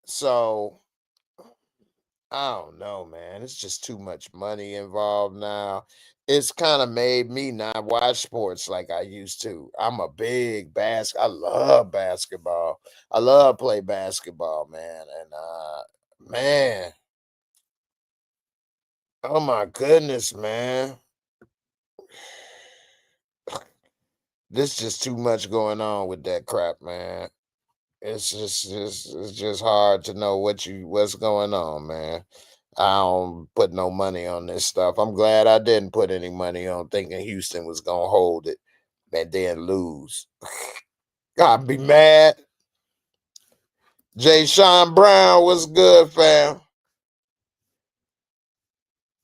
So I don't know, man. It's just too much money involved now. It's kind of made me not watch sports like I used to. I'm a big I love basketball. I love play basketball, man. And man, oh my goodness, man. There's just too much going on with that crap, man. It's just hard to know what's going on, man. I don't put no money on this stuff. I'm glad I didn't put any money on thinking Houston was gonna hold it and then lose. I'd be mad. Jay Sean Brown was good, fam.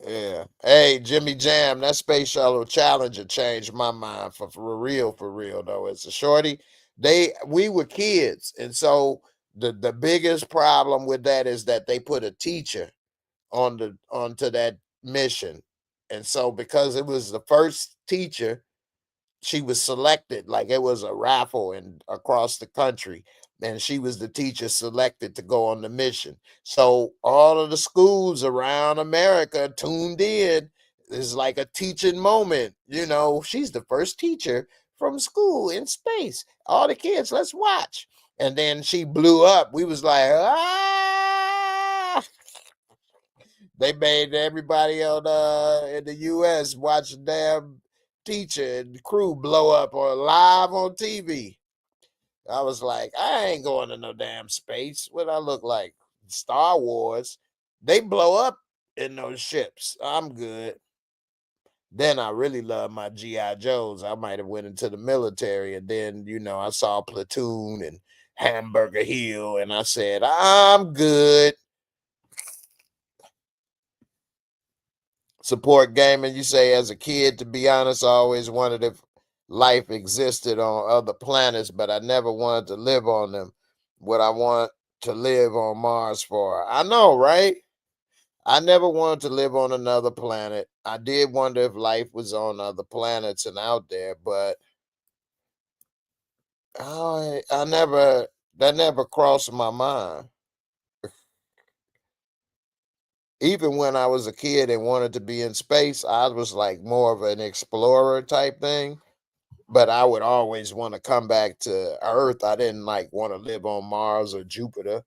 Yeah. Hey, Jimmy Jam, that Space Shuttle Challenger changed my mind for real though. It's a shorty. We were kids, and so the biggest problem with that is that they put a teacher onto that mission. And so because it was the first teacher, she was selected like it was a raffle and across the country, and she was the teacher selected to go on the mission. So all of the schools around America tuned in. It's like a teaching moment, you know. She's the first teacher from school in space. All the kids, let's watch. And then she blew up. We was like, ah. They made everybody on in the US watch a damn teacher and crew blow up or live on TV. I was like, I ain't going to no damn space. What I look like? Star Wars. They blow up in those ships. I'm good. Then I really love my GI Joes. I might have went into the military, and then I saw Platoon and Hamburger Hill, and I said I'm good. Support gaming. You say as a kid, to be honest, I always wondered if life existed on other planets, but I never wanted to live on them. What I want to live on Mars for? I know, right? I never wanted to live on another planet. I did wonder if life was on other planets and out there, but I never that never crossed my mind. Even when I was a kid and wanted to be in space, I was like more of an explorer type thing. But I would always want to come back to Earth. I didn't like want to live on Mars or Jupiter,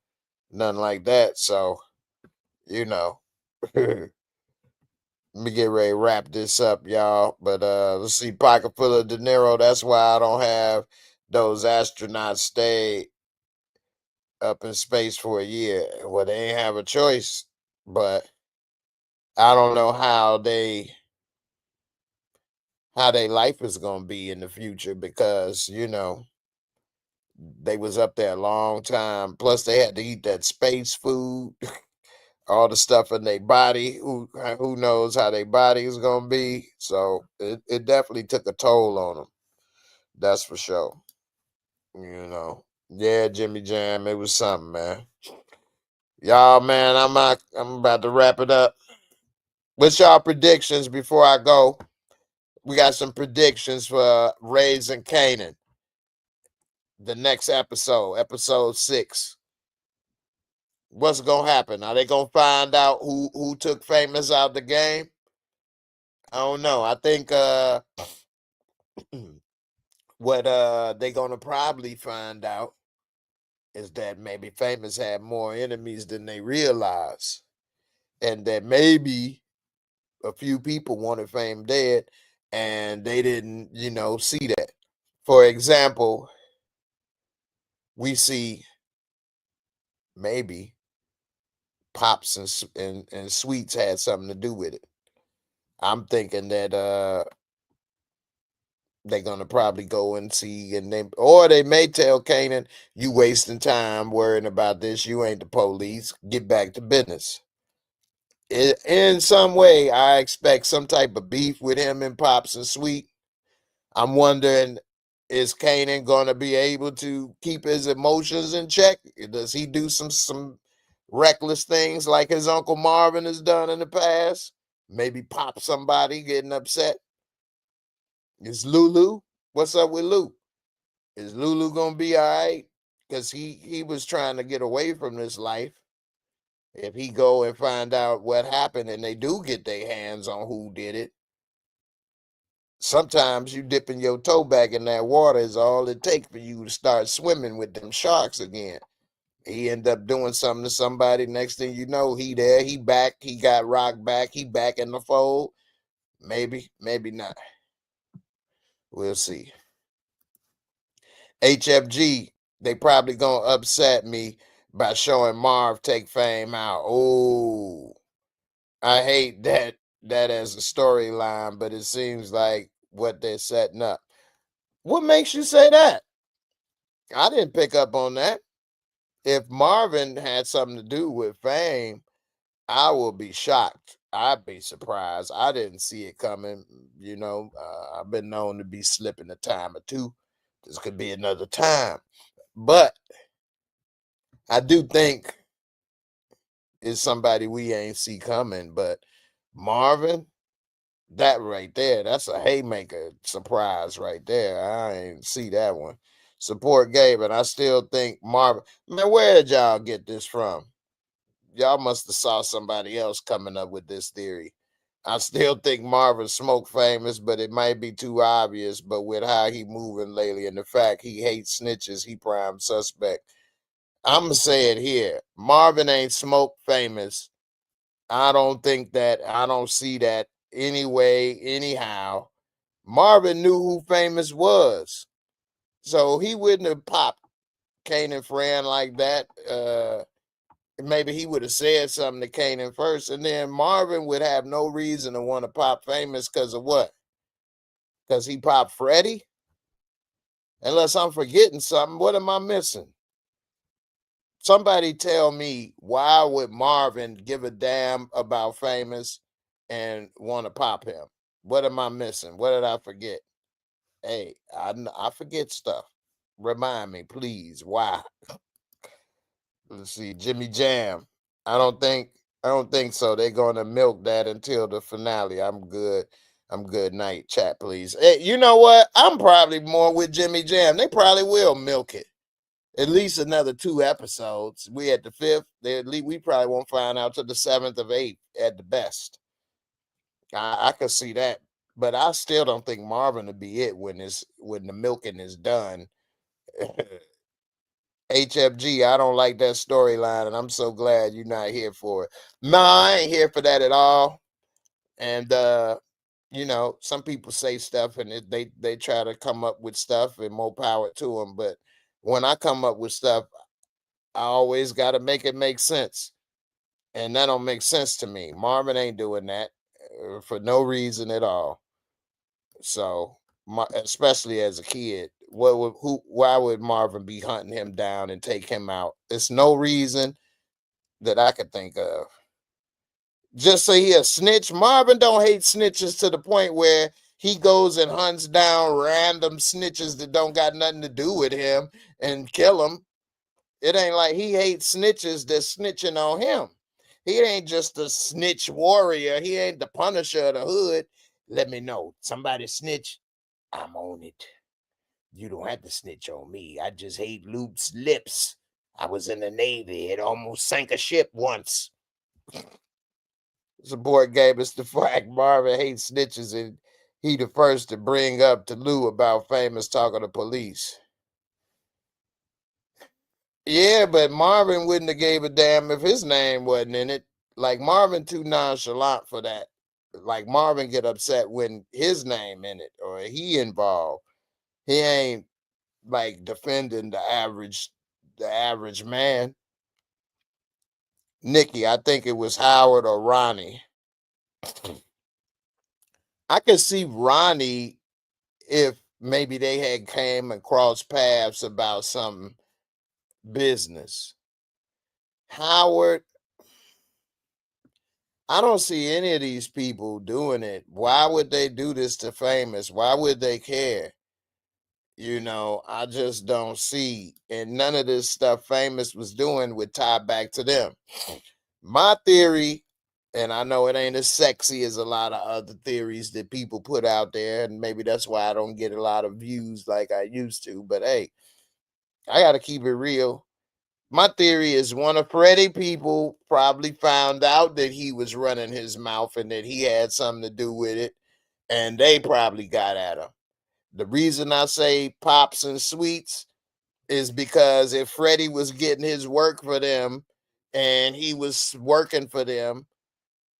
nothing like that. So, you know, let me get ready to wrap this up, y'all. But let's see, pocket full of De Niro. That's why I don't have those astronauts stay up in space for a year. Well, they ain't have a choice, but I don't know how they life is gonna be in the future because they was up there a long time. Plus, they had to eat that space food, all the stuff in their body. Who knows how their body is gonna be? So it definitely took a toll on them. That's for sure. Yeah, Jimmy Jam, it was something, man. Y'all, man, I'm about to wrap it up. What's y'all predictions before I go? We got some predictions for Raising Canaan, the next episode 6. What's gonna happen? Are they gonna find out who took Famous out the game? I don't know. I think what they gonna probably find out is that maybe Famous had more enemies than they realize, and that maybe a few people wanted Fame dead, and they didn't, see that. For example, we see maybe Pops and Sweets had something to do with it. I'm thinking that they're gonna probably go and see, and they may tell Kanan, "You wasting time worrying about this. You ain't the police. Get back to business." In some way, I expect some type of beef with him and Pops and Sweet. I'm wondering, is Kanan gonna be able to keep his emotions in check? Does he do some reckless things like his Uncle Marvin has done in the past? Maybe pop somebody getting upset. Is Lulu? What's up with Lou? Is Lulu gonna be all right? Because he was trying to get away from this life. If he go and find out what happened and they do get their hands on who did it, sometimes you dipping your toe back in that water is all it takes for you to start swimming with them sharks again. He end up doing something to somebody. Next thing you know, he there, he back, he got rocked back, he back in the fold. Maybe, maybe not. We'll see. HFG, they probably gonna upset me by showing Marv take Fame out. Oh, I hate that as a storyline, but it seems like what they're setting up. What makes you say that? I didn't pick up on that. If Marvin had something to do with Fame, I will be shocked. I'd be surprised. I didn't see it coming. I've been known to be slipping a time or two. This could be another time. But I do think it's somebody we ain't see coming. But Marvin, that right there, that's a haymaker surprise right there. I ain't see that one. Support Gabe, and I still think Marvin. Man, where did y'all get this from? Y'all must have saw somebody else coming up with this theory. I still think Marvin Smoke Famous, but it might be too obvious. But with how he moving lately and the fact he hates snitches, he prime suspect. I'm gonna say it here. Marvin ain't Smoke Famous. I don't see that anyway, anyhow. Marvin knew who Famous was. So he wouldn't have popped Kanan Fran like that. Maybe he would have said something to Kanan first, and then Marvin would have no reason to want to pop Famous because of what? Because he popped Freddie? Unless I'm forgetting something, what am I missing? Somebody tell me, why would Marvin give a damn about Famous and want to pop him? What am I missing? What did I forget? Hey, I forget stuff. Remind me, please. Why? Let's see, Jimmy Jam. I don't think so. They're gonna milk that until the finale. I'm good. I'm good night. Chat, please. Hey, you know what? I'm probably more with Jimmy Jam. They probably will milk it. At least another 2 episodes. We at the 5th. We probably won't find out till the 7th of 8th at the best. I could see that. But I still don't think Marvin will be it when the milking is done. HFG, I don't like that storyline, and I'm so glad you're not here for it. No, I ain't here for that at all. And some people say stuff, and they try to come up with stuff, and more power to them. But when I come up with stuff, I always got to make it make sense, and that don't make sense to me. Marvin ain't doing that for no reason at all. So, especially as a kid, why would Marvin be hunting him down and take him out? There's no reason that I could think of. Just say he a snitch. Marvin don't hate snitches to the point where he goes and hunts down random snitches that don't got nothing to do with him and kill them. It ain't like he hates snitches that's snitching on him. He ain't just a snitch warrior. He ain't the Punisher of the hood. Let me know. Somebody snitch. I'm on it. You don't have to snitch on me. I just hate loop's lips. I was in the Navy. It almost sank a ship once. Support gave us the fact Marvin hates snitches and he the first to bring up to Lou about Famous talking to police. Yeah, but Marvin wouldn't have gave a damn if his name wasn't in it. Like Marvin too nonchalant for that. Like Marvin get upset when his name in it or he involved. He ain't like defending the average man. Nikki, I think it was Howard or Ronnie. I could see Ronnie if maybe they had came and crossed paths about some business. Howard, I don't see any of these people doing it. Why would they do this to Famous? Why would they care? I just don't see. And none of this stuff Famous was doing would tie back to them. My theory, and I know it ain't as sexy as a lot of other theories that people put out there, and maybe that's why I don't get a lot of views like I used to. But hey, I got to keep it real. My theory is one of Freddie people probably found out that he was running his mouth and that he had something to do with it, and they probably got at him. The reason I say Pops and Sweets is because if Freddie was getting his work for them and he was working for them,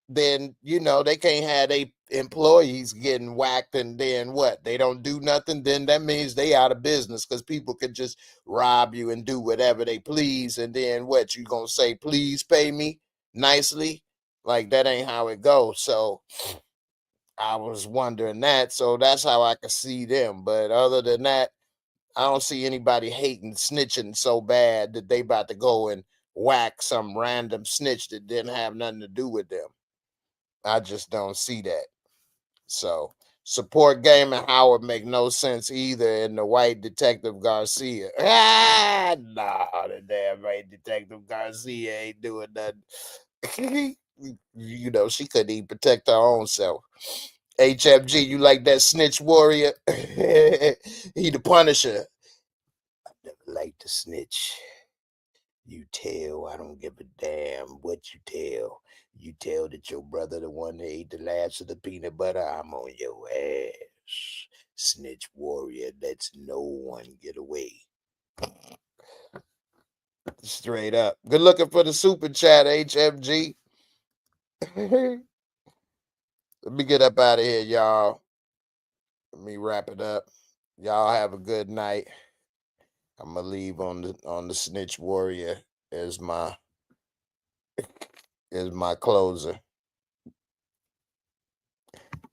then they can't have their employees getting whacked, and then what? They don't do nothing. Then that means they out of business because people can just rob you and do whatever they please. And then what? You gonna say, please pay me nicely? Like that ain't how it goes. So I was wondering that. So that's how I could see them. But other than that, I don't see anybody hating snitching so bad that they about to go and whack some random snitch that didn't have nothing to do with them. I just don't see that. So support game and Howard make no sense either. And the white detective Garcia. Nah, the damn white detective Garcia ain't doing nothing. She couldn't even protect her own self. HFG, you like that snitch warrior? He the Punisher. Never like to snitch. You tell, I don't give a damn what you tell. You tell that your brother the one that ate the last of the peanut butter, I'm on your ass. Snitch warrior lets no one get away. Straight up. Good looking for the super chat, HFG. Let me get up out of here, y'all. Let me wrap it up. Y'all have a good night. I'm gonna leave on the snitch warrior as my closer.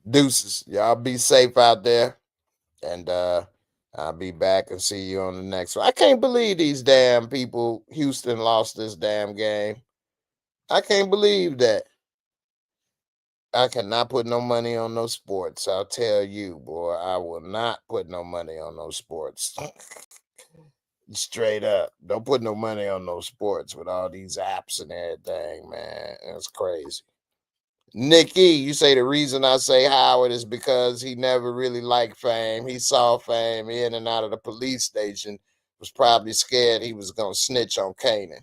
Deuces. Y'all be safe out there. And I'll be back and see you on the next one. I can't believe these damn people. Houston lost this damn game. I can't believe that. I cannot put no money on no sports. I'll tell you, boy, I will not put no money on no sports. Straight up. Don't put no money on no sports with all these apps and everything, man. That's crazy. Nikki, you say the reason I say Howard is because he never really liked Fame. He saw Fame in and out of the police station, was probably scared he was going to snitch on Kanan.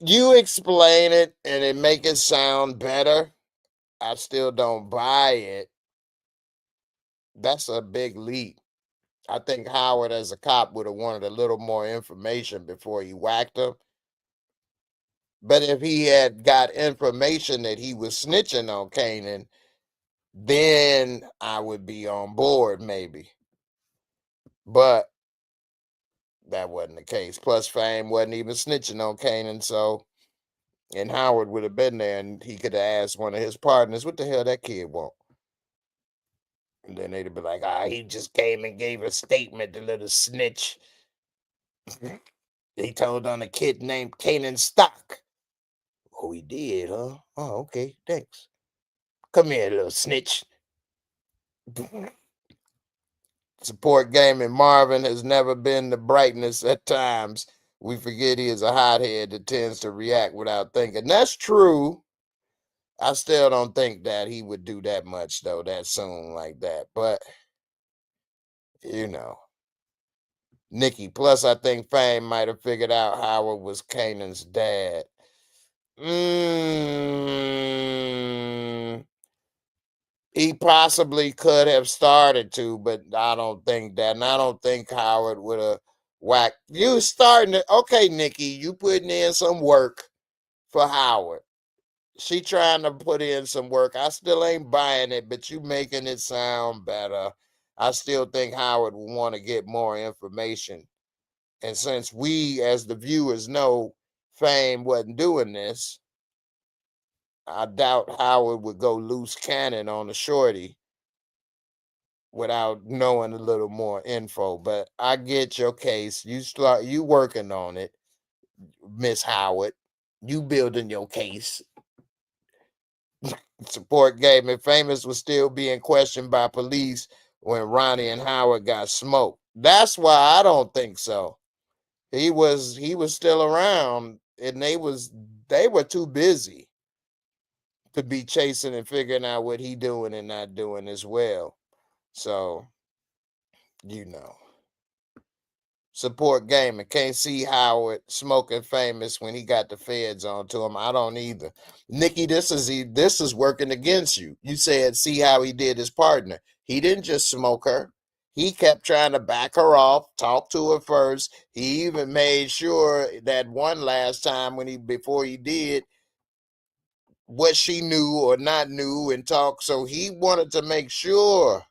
You explain it and it make it sound better. I still don't buy it. That's a big leap. I think Howard as a cop would have wanted a little more information before he whacked him. But if he had got information that he was snitching on Kanan, then I would be on board maybe. But that wasn't the case. Plus, Fame wasn't even snitching on Kanan, and Howard would have been there and he could have asked one of his partners, what the hell that kid want? And then they'd be like, he just came and gave a statement, the little snitch. He told on a kid named Kanan Stock. Oh, he did, huh? Oh, okay, thanks. Come here, little snitch. Support gaming. Marvin has never been the brightness at times. We forget he is a hothead that tends to react without thinking. That's true. I still don't think that he would do that much, though, that soon like that. But, Nikki. Plus, I think Fame might have figured out Howard was Kanan's dad. He possibly could have started to, but I don't think that. And I don't think Howard would have whacked. You starting to, okay, Nikki, you putting in some work for Howard. She trying to put in some work. I still ain't buying it, but you making it sound better. I still think Howard would want to get more information. And since we, as the viewers, know Fame wasn't doing this, I doubt Howard would go loose cannon on the shorty without knowing a little more info. But I get your case. You working on it, Miss Howard. You building your case. Support gave me Famous was still being questioned by police when Ronnie and Howard got smoked. That's why I don't think so. He was still around, and they were too busy to be chasing and figuring out what he doing and not doing as well. So, you know. Support gaming. Can't see Howard smoking Famous when he got the feds onto him. I don't either. Nikki, this is working against you. You said see how he did his partner. He didn't just smoke her. He kept trying to back her off, talk to her first. He even made sure that one last time before he did what she knew or not knew and talk. So he wanted to make sure,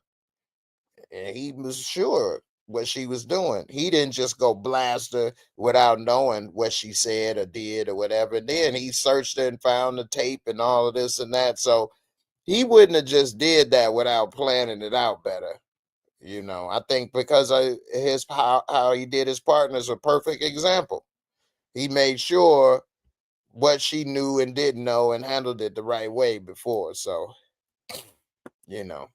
and he was sure what she was doing. He didn't just go blast her without knowing what she said or did or whatever. And then he searched her and found the tape and all of this and that. So he wouldn't have just did that without planning it out better. You know, I think because of how he did his partner is a perfect example. He made sure what she knew and didn't know and handled it the right way before. So, you know.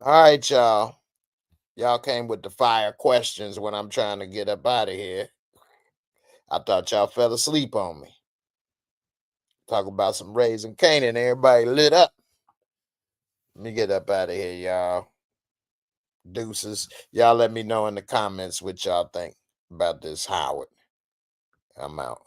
All right, y'all. Y'all came with the fire questions when I'm trying to get up out of here. I thought y'all fell asleep on me. Talk about some Raising Canaan. Everybody lit up. Let me get up out of here, y'all. Deuces. Y'all let me know in the comments what y'all think about this Howard. I'm out.